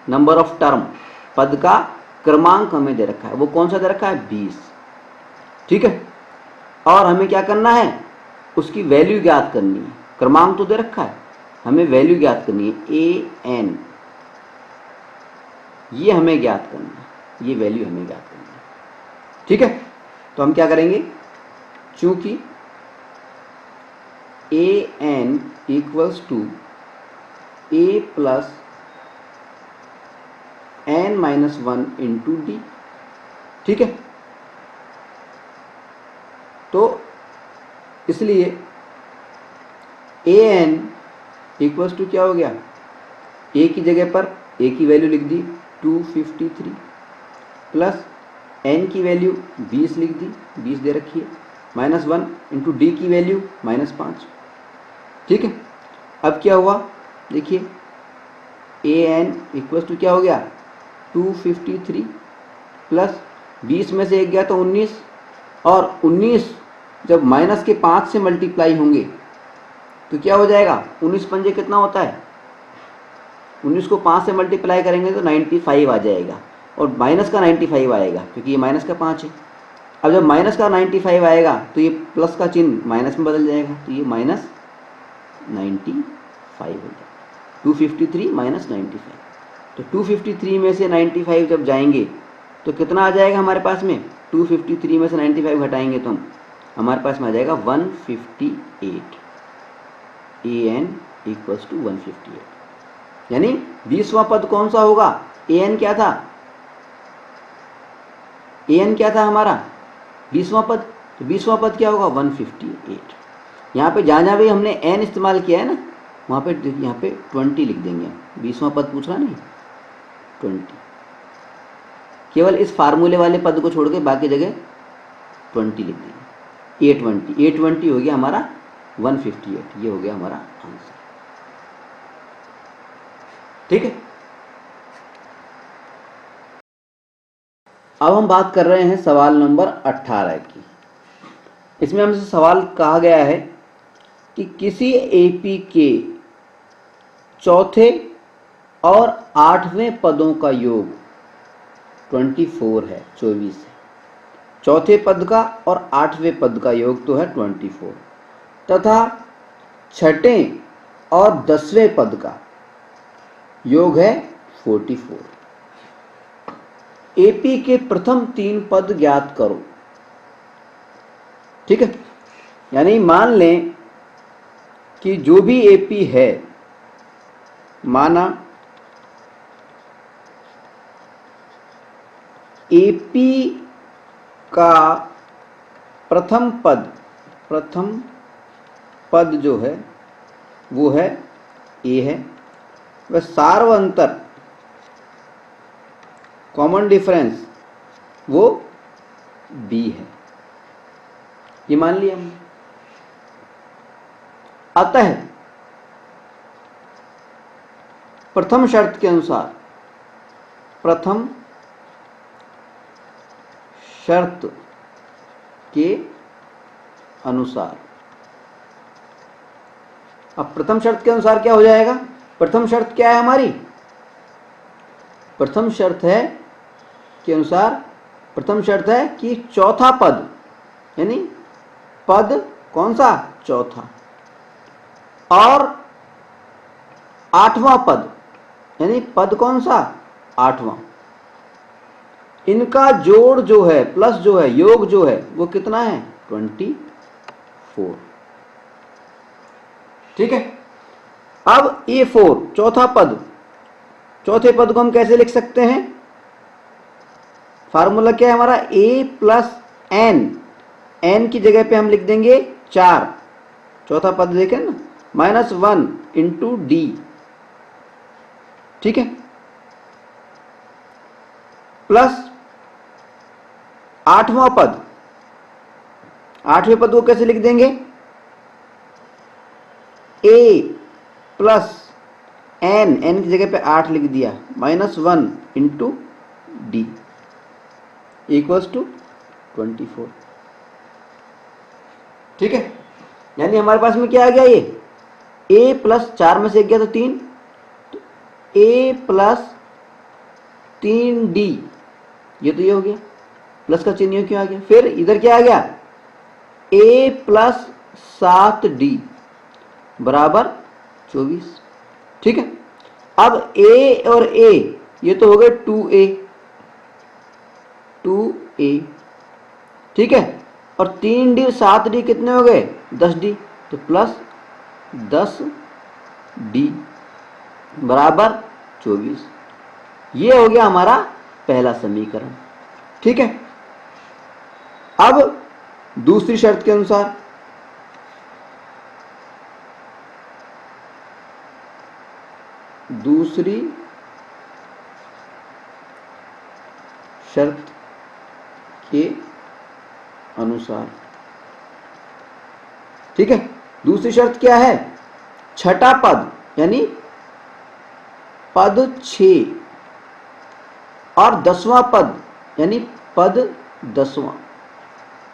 नंबर ऑफ टर्म, पद का क्रमांक हमें दे रखा है, वो कौन सा दे रखा है, 20। ठीक है, और हमें क्या करना है, उसकी वैल्यू ज्ञात करनी है, क्रमांक तो दे रखा है, हमें वैल्यू ज्ञात करनी है, an, ये हमें ज्ञात करना है, ये वैल्यू हमें ज्ञात करनी है। ठीक है, तो हम क्या करेंगे, चूंकि an equals to a plus n minus 1 into D. ठीक है, तो इसलिए an इक्वल्स टू क्या हो गया, a की जगह पर a की वैल्यू लिख दी 253 प्लस n की वैल्यू 20 लिख दी, 20 दे रखी है, माइनस 1 इंटू डी की वैल्यू -5। ठीक है, अब क्या हुआ, देखिए an इक्वल्स टू क्या हो गया, 253 प्लस 20 में से 1 गया तो 19, और 19 जब माइनस के 5 से मल्टीप्लाई होंगे तो क्या हो जाएगा, 19 पंजे कितना होता है, 19 को 5 से मल्टीप्लाई करेंगे तो 95 आ जाएगा, और माइनस का 95 आएगा क्योंकि ये माइनस का 5 है। अब जब माइनस का 95 आएगा तो ये प्लस का चिन्ह माइनस में बदल जाएगा, तो ये माइनस 95 हो जाएगा, 253 माइनस 95। तो 253 में से 95 जब जाएंगे तो कितना आ जाएगा हमारे पास में, 253 में से 95 घटाएंगे तो हमारे पास में आ जाएगा 158, an इक्वल्स टू 158, यानी 20वां पद कौन सा होगा, an क्या था, an क्या था हमारा 20वां पद, तो 20वां पद क्या होगा, 158। यहाँ पे जहाँ जहाँ भी हमने n इस्तेमाल किया है ना, वहाँ पे यहाँ पे 20 लिख देंगे। 20वां पद पूछ रहा नहीं, 20। केवल इस फार्मूले वाले पद को छोड़ के बाकी जगह 20 लिख देंगे। 820 हो गया हमारा 158, ये हो गया हमारा आंसर। ठीक है। अब हम बात कर रहे हैं सवाल नंबर 18 की। इसमें हमसे सवाल कहा गया है कि किसी एपी के चौथे और 8वें पदों का योग 24 है, 24 है। चौथे पद का और 8वें पद का योग तो है 24, तथा छठे और 10वें पद का योग है 44। एपी के प्रथम 3 पद ज्ञात करो। ठीक है, यानी मान लें कि जो भी एपी है, माना एपी का प्रथम पद जो है वो है ए है, वह सार्वंतर कॉमन डिफरेंस वो बी है, ये मान लिया हमने। अतः प्रथम शर्त के अनुसार, प्रथम शर्त के अनुसार, अब प्रथम शर्त के अनुसार क्या हो जाएगा? प्रथम शर्त क्या है हमारी? प्रथम शर्त है के अनुसार, प्रथम शर्त है कि चौथा पद, यानी पद कौन सा? चौथा, और 8वां पद, यानी पद कौन सा? 8वां, इनका जोड़ जो है, प्लस जो है, योग जो है वो कितना है? 24। ठीक है। अब A4 चौथा पद, चौथे पद को हम कैसे लिख सकते हैं? फार्मूला क्या है हमारा? A प्लस n, n की जगह पे हम लिख देंगे 4, चौथा पद देखें ना, -1 इंटू डी। ठीक है, प्लस 8वां पद, 8वें पद को कैसे लिख देंगे? A प्लस n, n की जगह पे 8 लिख दिया, -1 इंटू डी इक्वल्स टू 24। ठीक है, यानी हमारे पास में क्या आ गया? ये a प्लस 4 में से एक गया तो 3, तो a प्लस 3d, ये तो ये हो गया, प्लस का चिन्ह क्यों आ गया? फिर इधर क्या आ गया? a प्लस 7d बराबर 24। ठीक है, अब a और a ये तो हो गए 2a। ठीक है, और 3d 7d कितने हो गए? 10d, तो प्लस 10d बराबर 24। ये हो गया हमारा पहला समीकरण। ठीक है, अब दूसरी शर्त के अनुसार, दूसरी शर्त के अनुसार, ठीक है, दूसरी शर्त क्या है? छठा पद, यानी पद 6 और 10वां पद, यानी पद 10वां,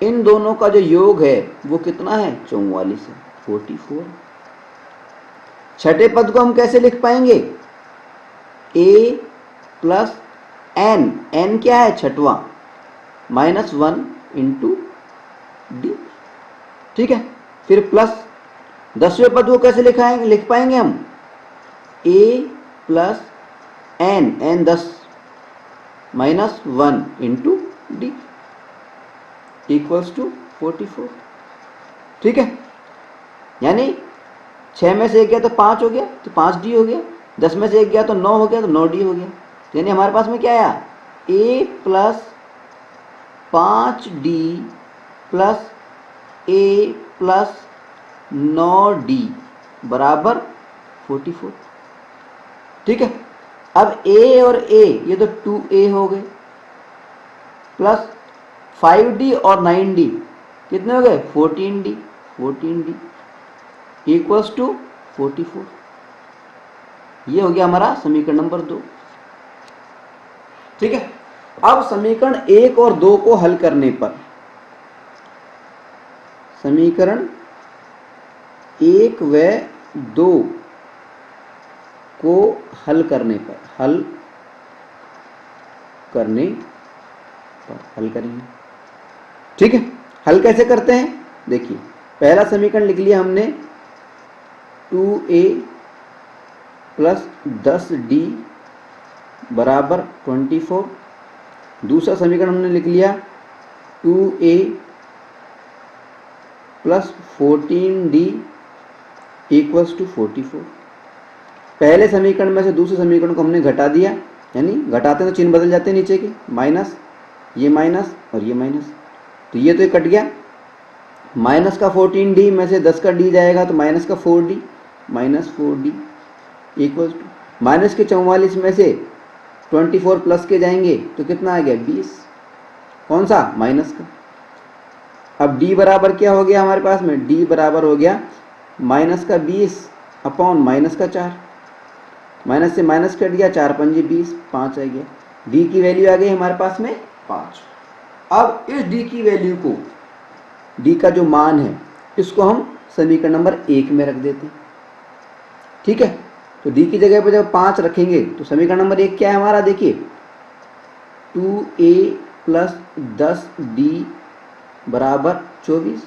इन दोनों का जो योग है वो कितना है? 44 है, 44। छठे पद को हम कैसे लिख पाएंगे? a प्लस n, n क्या है? छठवां, -1 इंटू डी। ठीक है, फिर प्लस 10वें पद को कैसे लिख पाएंगे हम? a plus n, n 10, -1 into D equals to 44। ठीक है, यानी 6 में से एक गया तो 5 हो गया, तो 5d हो गया, 10 में से एक गया तो 9 हो गया, तो 9d हो गया। यानी हमारे पास में क्या आया? a plus 5d plus a plus 9D बराबर 44। ठीक है, अब A और A ये तो 2A हो गए, प्लस 5D और 9D कितने हो गए 14D। 14D equals to 44। ये हो गया हमारा समीकरण नंबर 2। ठीक है, अब समीकरण 1 और 2 को हल करने पर, समीकरण 1 व 2 को हल करने पर, हल करेंगे। ठीक है, हल कैसे करते हैं देखिए, पहला समीकरण लिख लिया हमने 2A प्लस 10D बराबर 24। दूसरा समीकरण हमने लिख लिया 2A plus 14D equals to 44। पहले समीकरण में से दूसरे समीकरण को हमने घटा दिया, यानी घटाते हैं तो चिन्ह बदल जाते हैं नीचे के, माइनस, ये माइनस और ये माइनस, तो ये कट गया। माइनस का 14D में से 10 का D जाएगा तो माइनस का 4D, minus 4D equals to minus के 44 में से 24 प्लस के जाएंगे तो कितना आ गया 20, कौन सा माइनस का। अब D बराबर क्या हो गया हमारे पास में, D बराबर हो गया माइनस का 20 अपॉन माइनस का 4, माइनस से माइनस कट गया, 4 पंजे 20, 5 आ गया। D की वैल्यू आ गई हमारे पास में 5। अब इस D की वैल्यू को, D का जो मान है इसको हम समीकरण नंबर 1 में रख देते हैं। ठीक है, तो D की जगह पर जब 5 रखेंगे तो समीकरण नंबर 1 क्या है हमारा, देखिए 2A प्लस 10D बराबर 24।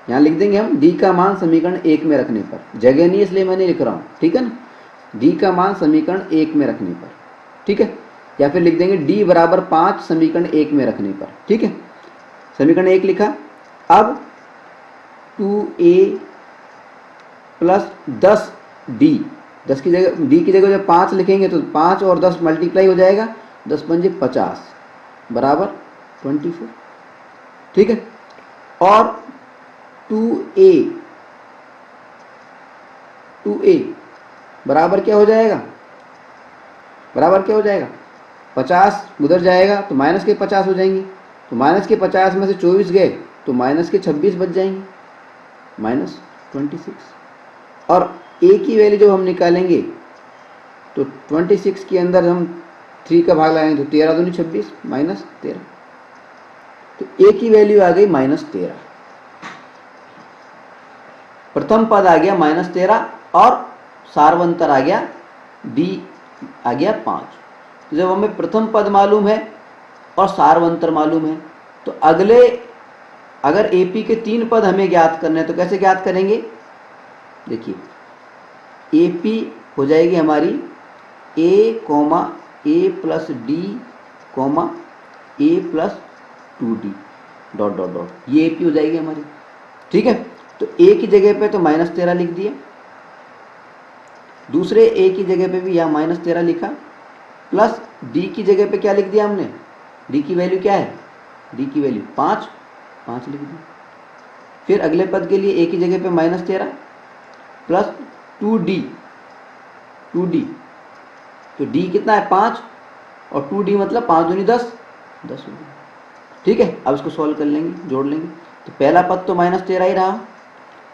यहाँ लिख देंगे हम D का मान समीकरण 1 में रखने पर, जगह नहीं इसलिए मैंने लिख रहा हूँ, ठीक है ना, D का मान समीकरण 1 में रखने पर। ठीक है, या फिर लिख देंगे D बराबर 5 समीकरण 1 में रखने पर। ठीक है, समीकरण 1 लिखा। अब 2A प्लस 10D, 10 की जगह D की जगह जब 5 लिखेंगे तो 5 और 10 मल्टीप्लाई हो जाएगा, 10 पंजे 50 बराबर 24। ठीक है, और 2A बराबर क्या हो जाएगा, बराबर क्या हो जाएगा, 50 उधर जाएगा तो माइनस के 50 हो जाएंगे, तो माइनस के 50 में से 24 गए तो माइनस के 26 बच जाएंगे, माइनस 26। और A की वैल्यू जब हम निकालेंगे तो 26 के अंदर हम 3 का भाग लगाएंगे तो 13 दूनी 26, माइनस 13, तो A की वैल्यू आ गई माइनस 13। प्रथम पद आ गया माइनस 13 और सार्वंतर आ गया D आ गया 5। तो जब हमें प्रथम पद मालूम है और सार्वंतर मालूम है तो अगले, अगर AP के 3 पद हमें ज्ञात करने हैं तो कैसे ज्ञात करेंगे, देखिए AP हो जाएगी हमारी A plus D A plus 2D dot dot dot, ये AP हो जाएगी हमारी। ठीक है, तो A की जगह पे तो माइनस 13 लिख दिया, दूसरे A की जगह पे भी यहाँ माइनस 13 लिखा, प्लस D की जगह पे क्या लिख दिया हमने, D की वैल्यू क्या है, D की वैल्यू 5 लिख दी। फिर अगले पद के लिए A की जगह पे माइनस 13 प्लस 2D, तो D कितना है 5 और 2D मतलब 5 दूनी 10 हो गया। ठीक है, अब इसको सॉल्व कर लेंगे, जोड़ लेंगे, तो पहला पद तो माइनस 13 ही रहा,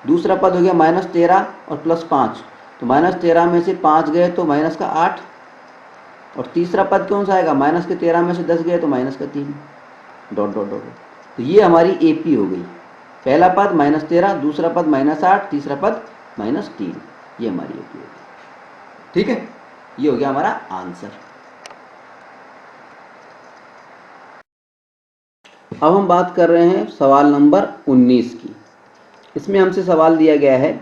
दूसरा पद हो गया माइनस 13 और प्लस 5, तो माइनस 13 में से 5 गए तो माइनस का 8, और तीसरा पद कौन सा आएगा, माइनस के 13 में से 10 गए तो माइनस का 3 डॉट डॉट डॉट। तो ये हमारी AP हो गई, पहला पद माइनस 13, दूसरा पद माइनस 8, तीसरा पद माइनस 3, ये हमारी AP हो गई। ठीक है, ये हो गया हमारा आंसर। अब हम बात कर रहे हैं सवाल नंबर 19 की। इसमें हमसे सवाल दिया गया है,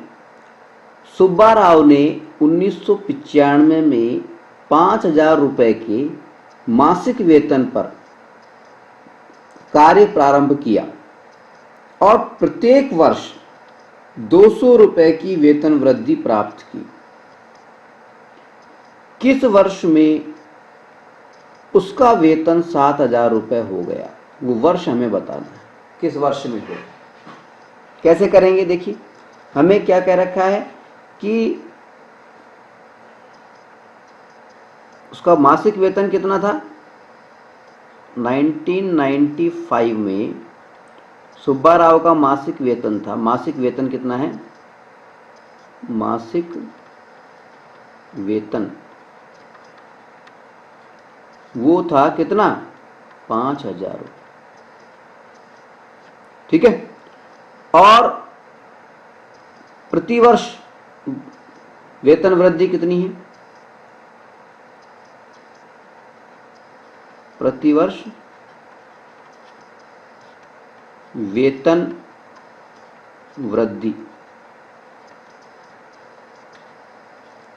सुब्बा राव ने 1995 में 5,000 रुपए के मासिक वेतन पर कार्य प्रारंभ किया और प्रत्येक वर्ष 200 रुपए की वेतन वृद्धि प्राप्त की। किस वर्ष में उसका वेतन 7,000 रुपए हो गया, वो वर्ष हमें बताना है, किस वर्ष में हो। कैसे करेंगे देखिए, हमें क्या कह रखा है कि उसका मासिक वेतन कितना था। 1995 में सुब्बा राव का मासिक वेतन था, मासिक वेतन कितना है, मासिक वेतन वो था कितना, 5,000 रुपये। ठीक है, और प्रतिवर्ष वेतन वृद्धि कितनी है, प्रतिवर्ष वेतन वृद्धि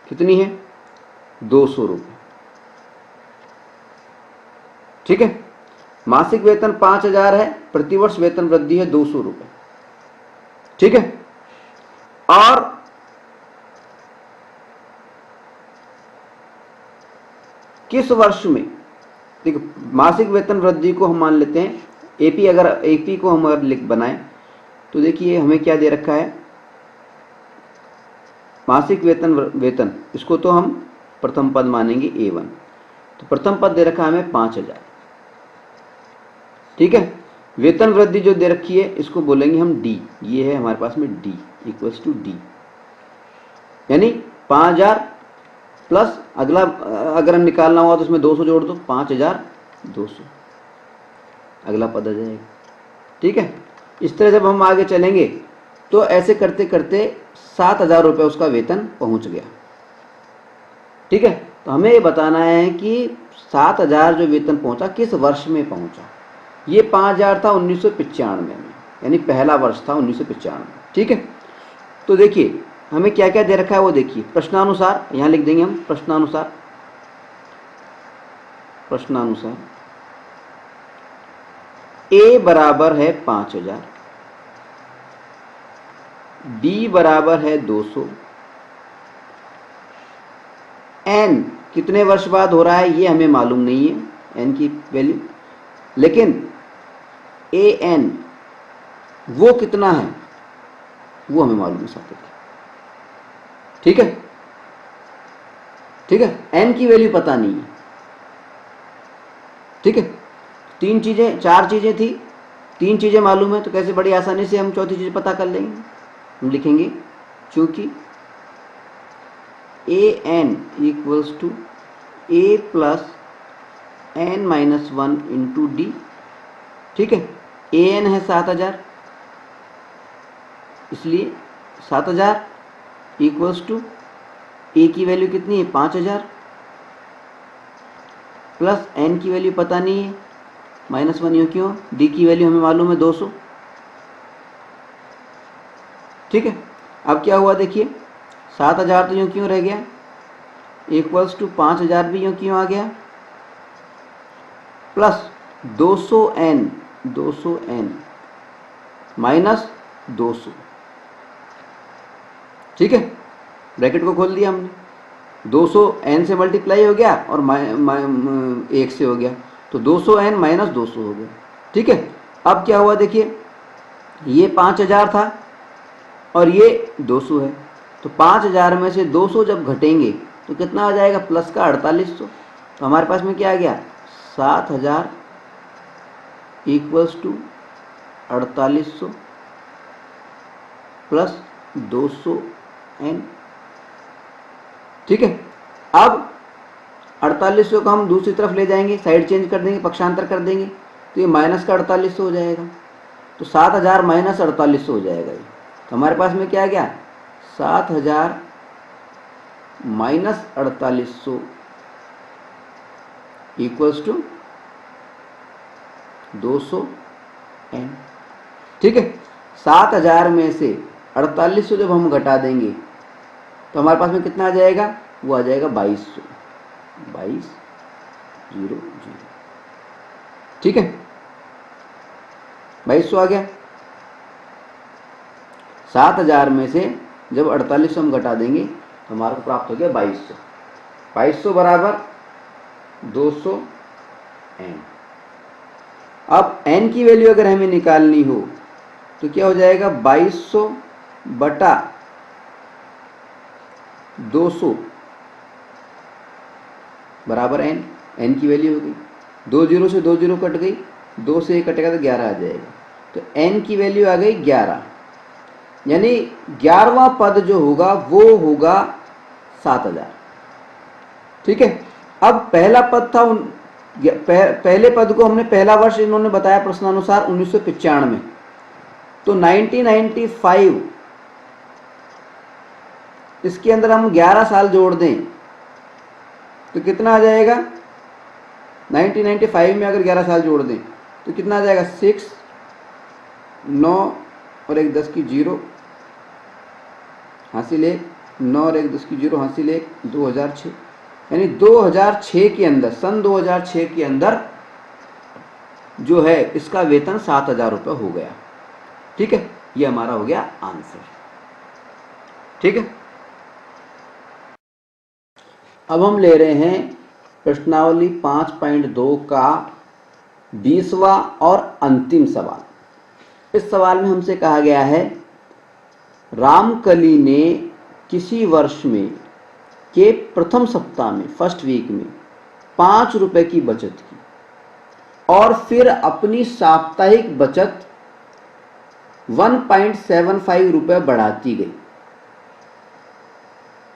कितनी है, 200 रुपये। ठीक है, मासिक वेतन 5,000 है, प्रतिवर्ष वेतन वृद्धि है 200 रुपये। ठीक है, और किस वर्ष में, देखो मासिक वेतन वृद्धि को हम मान लेते हैं एपी, अगर एपी को हम अगर लिख बनाएं तो देखिए हमें क्या दे रखा है, मासिक वेतन इसको तो हम प्रथम पद मानेंगे A1, तो प्रथम पद दे रखा है हमें 5,000। ठीक है, वेतन वृद्धि जो दे रखी है इसको बोलेंगे हम डी, ये है हमारे पास में डी इक्वल्स टू डी, यानी 5,000 प्लस अगला अगर हम निकालना हुआ तो उसमें 200 जोड़ दो, 5,200 अगला पद आ जाएगा। ठीक है, इस तरह जब हम आगे चलेंगे तो ऐसे करते करते 7,000 रुपये उसका वेतन पहुंच गया। ठीक है, तो हमें ये बताना है कि 7,000 जो वेतन पहुंचा किस वर्ष में पहुंचा। ये 5,000 था 1995 में, यानी पहला वर्ष था 1995। ठीक है, तो देखिए हमें क्या क्या दे रखा है वो देखिए, प्रश्नानुसार यहाँ लिख देंगे हम, प्रश्नानुसार ए बराबर है 5,000, बी बराबर है 200, एन कितने वर्ष बाद हो रहा है ये हमें मालूम नहीं है, एन की वैल्यू, लेकिन ए एन वो कितना है वो हमें मालूम है साथ। ठीक है, ठीक है, एन की वैल्यू पता नहीं है। ठीक है, तीन चीजें, चार चीजें थी, तीन चीजें मालूम है, तो कैसे बड़ी आसानी से हम चौथी चीज पता कर लेंगे। हम लिखेंगे चूंकि a n equals to a plus N minus 1 into D. ठीक है, ए एन है 7,000, इसलिए 7,000 इक्वल्स टू ए की वैल्यू कितनी है 5,000 प्लस एन की वैल्यू पता नहीं है -1, यूँ क्यों, डी की वैल्यू हमें मालूम है 200। ठीक है, अब क्या हुआ देखिए, 7,000 तो यूँ क्यों रह गया, इक्वल्स टू 5,000 भी यूँ क्यों आ गया, प्लस 200n माइनस 200। ठीक है, ब्रैकेट को खोल दिया हमने, 200 n से मल्टीप्लाई हो गया और 1 से हो गया, तो 200n माइनस 200 हो गया। ठीक है, अब क्या हुआ देखिए, ये 5,000 था और ये 200 है, तो 5,000 में से 200 जब घटेंगे तो कितना आ जाएगा, प्लस का 4,800। तो हमारे पास में क्या आ गया, 7,000 इक्वल्स टू 4,800 प्लस 200n। ठीक है, अब 4,800 को हम दूसरी तरफ ले जाएंगे, साइड चेंज कर देंगे, पक्षांतर कर देंगे, तो ये माइनस का 4,800 हो जाएगा, तो 7,000 माइनस 4,800 हो जाएगा ये। तो हमारे पास में क्या आ गया, 7,000 माइनस 4,800 इक्वल्स टू 200n। ठीक है, 7,000 में से 4,800 जब हम घटा देंगे तो हमारे पास में कितना आ जाएगा, वो आ जाएगा 2,200। ठीक है, 2,200 आ गया। 7,000 में से जब 4,800 हम घटा देंगे तो हमारे को प्राप्त हो गया 2,200। 2,200 बराबर 200n। अब n की वैल्यू अगर हमें निकालनी हो तो क्या हो जाएगा 2200 बटा 200 बराबर n। n की वैल्यू हो गई, 2 जीरो से 2 जीरो कट गई, 2 से 1 कटेगा तो 11 आ जाएगा। तो n की वैल्यू आ गई 11, यानी 11वां पद जो होगा वो होगा 7000। ठीक है। अब पहला पद था पहले पद को हमने पहला वर्ष इन्होंने बताया प्रश्नानुसार 1995, तो 1995 इसके अंदर हम 11 साल जोड़ दें तो कितना आ जाएगा? 1995 में अगर 11 साल जोड़ दें तो कितना आ जाएगा? 6, 9 और 1 10 की 0 हासिल 1, 9 और 1 10 की 0 हासिल 1, 2006। यानी 2006 के अंदर, सन 2006 के अंदर जो है इसका वेतन 7000 रुपये हो गया। ठीक है, ये हमारा हो गया आंसर। ठीक है, अब हम ले रहे हैं प्रश्नावली 5.2 का 20वां और अंतिम सवाल। इस सवाल में हमसे कहा गया है रामकली ने किसी वर्ष में के प्रथम सप्ताह में, फर्स्ट वीक में 5 रुपए की बचत की और फिर अपनी साप्ताहिक बचत 1.75 रुपए बढ़ाती गई।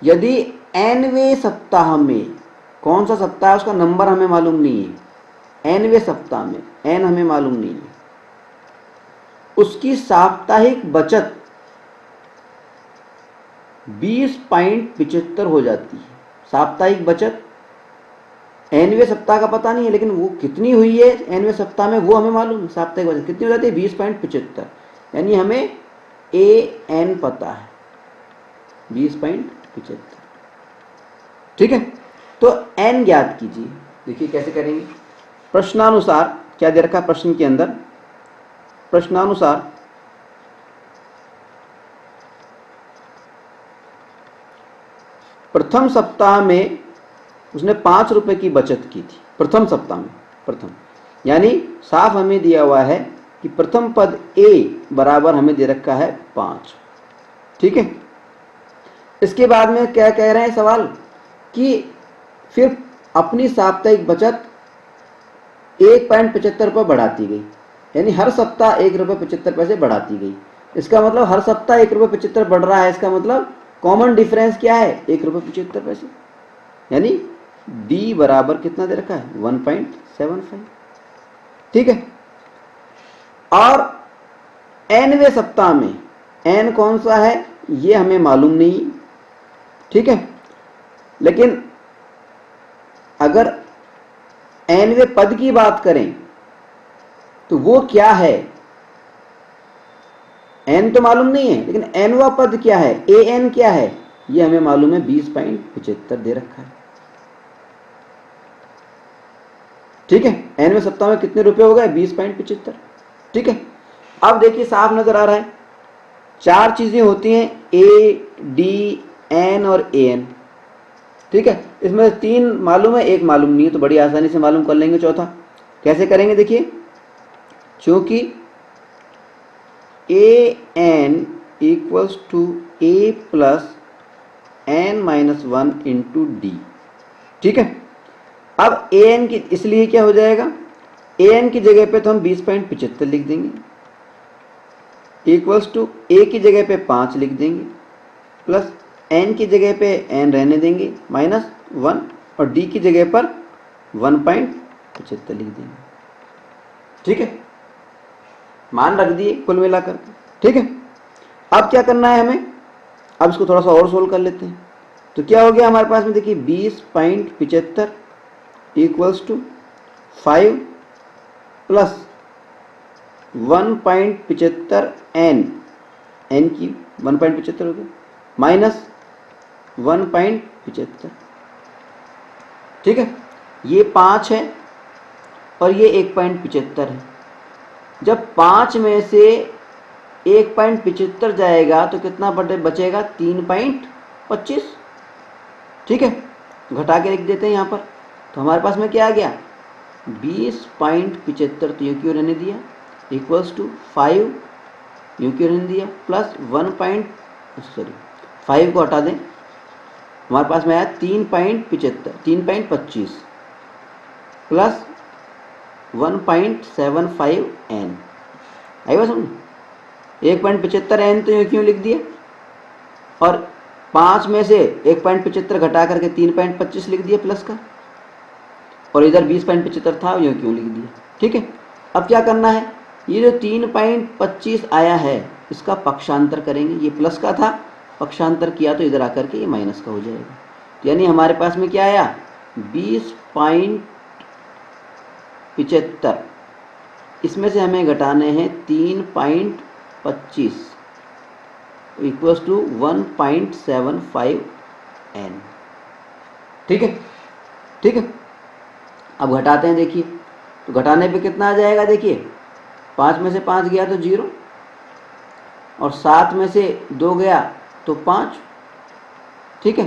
यदि nवें सप्ताह में, कौन सा सप्ताह है उसका नंबर हमें मालूम नहीं है, nवें सप्ताह में n हमें मालूम नहीं है, उसकी साप्ताहिक बचत 20.75 हो जाती है। साप्ताहिक बचत nवें सप्ताह का पता नहीं है, लेकिन वो कितनी हुई है nवें सप्ताह में वो हमें मालूम है। साप्ताहिक बचत कितनी हो जाती है? 20.75, यानी हमें an पता है 20.75। ठीक है, तो n ज्ञात कीजिए। देखिए कैसे करेंगे। प्रश्नानुसार क्या दे रखा है प्रश्न के अंदर? प्रश्नानुसार प्रथम सप्ताह में उसने 5 रुपए की बचत की थी। प्रथम सप्ताह में, प्रथम यानी साफ हमें दिया हुआ है कि प्रथम पद a बराबर हमें दे रखा है 5। ठीक है, इसके बाद में क्या कह रहे हैं सवाल कि फिर अपनी साप्ताहिक बचत 1.75 रुपये बढ़ाती गई, यानी हर सप्ताह 1 रुपये 75 पैसे बढ़ाती गई। इसका मतलब हर सप्ताह 1 रुपये 75 बढ़ रहा है। इसका मतलब कॉमन डिफरेंस क्या है? 1 रुपये 75 पैसे, यानी d बराबर कितना दे रखा है? 1.75। ठीक है, और nवें सप्ताह में n कौन सा है ये हमें मालूम नहीं। ठीक है, लेकिन अगर nवें पद की बात करें तो वो क्या है? n तो मालूम नहीं है, लेकिन nवां पद क्या है? an क्या है ये हमें मालूम है, 20.75 दे रखा है। ठीक है, nवें सप्ताह में कितने रुपए हो गए? 20.75। ठीक है, अब देखिए साफ नजर आ रहा है 4 चीजें होती हैं, a, d, n और an। ठीक है, इसमें 3 मालूम है, 1 मालूम नहीं है, तो बड़ी आसानी से मालूम कर लेंगे चौथा। कैसे करेंगे? देखिए, क्योंकि an equals to a plus n-1 into D. ठीक है, अब an की इसलिए क्या हो जाएगा? an की जगह पे तो हम 20.75 लिख देंगे, इक्वल्स टू a की जगह पे 5 लिख देंगे, प्लस n की जगह पे n रहने देंगे -1 और d की जगह पर 1.75 लिख देंगे। ठीक है, मान रख दिए कुल मिलाकर। ठीक है, अब क्या करना है हमें? अब इसको थोड़ा सा और सोल्व कर लेते हैं। तो क्या हो गया हमारे पास में? देखिए 20.75 इक्वल्स टू 5 प्लस 1.75 n की 1.75 हो गया माइनस 1.75। ठीक है, ये 5 है और ये 1.75 है। जब 5 में से 1.75 जाएगा तो कितना बचेगा? 3.25। ठीक है, घटा के लिख देते हैं यहाँ पर। तो हमारे पास में क्या आ गया? 20.75, तो ये क्यों रहने दिया, इक्वल्स टू 5 यूँ क्यों नहीं दिया, प्लस 5 को हटा दें, हमारे पास में आया 3.25 प्लस 1.75 n। आई बात समझ, 1.75 n तो यूँ क्यों लिख दिया, और 5 में से 1.75 घटा करके 3.25 लिख दिया प्लस का, और इधर 20.75 था यूँ क्यों लिख दिया। ठीक है, अब क्या करना है, ये जो 3.25 आया है इसका पक्षांतर करेंगे, ये प्लस का था, पक्षांतर किया तो इधर आकर के ये माइनस का हो जाएगा। यानी हमारे पास में क्या आया, 20.75, इसमें से हमें घटाने हैं 3.25 इक्वल्स टू 1.75 n। ठीक है, ठीक है, अब घटाते हैं, देखिए तो घटाने पे कितना आ जाएगा, देखिए 5 में से 5 गया तो 0, और 7 में से 2 गया तो 5। ठीक है,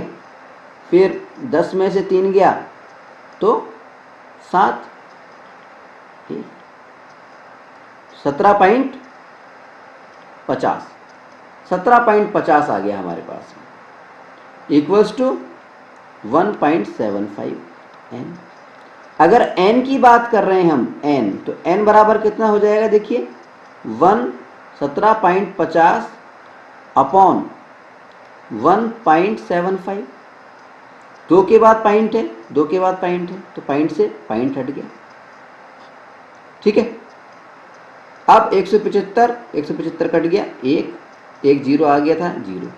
फिर 10 में से 3 गया तो 7, 17.50 आ गया हमारे पास, इक्वल्स टू 1.75 n। अगर n की बात कर रहे हैं हम, n तो n बराबर कितना हो जाएगा, देखिए 17.50 अपॉन 1.75, 2 के बाद पॉइंट है, 2 के बाद पॉइंट है तो पॉइंट से पॉइंट हट गया। ठीक है, अब 175 कट गया, एक जीरो आ गया था, जीरो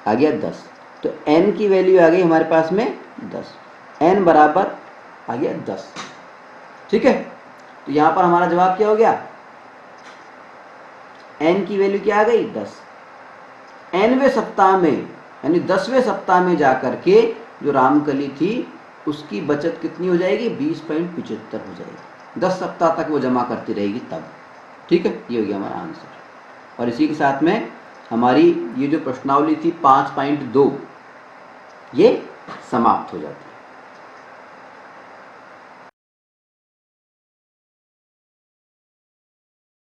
आ गया 10, तो n की वैल्यू आ गई हमारे पास में 10, n बराबर आ गया 10। ठीक है, तो यहाँ पर हमारा जवाब क्या हो गया, n की वैल्यू क्या आ गई 10। nवें सप्ताह में यानी 10वें सप्ताह में जाकर के जो रामकली थी उसकी बचत कितनी हो जाएगी, 20.75 हो जाएगी। 10 सप्ताह तक वो जमा करती रहेगी तब। ठीक है, ये हो गया हमारा आंसर। और इसी के साथ में हमारी ये जो प्रश्नावली थी 5.2 ये समाप्त हो जाती है।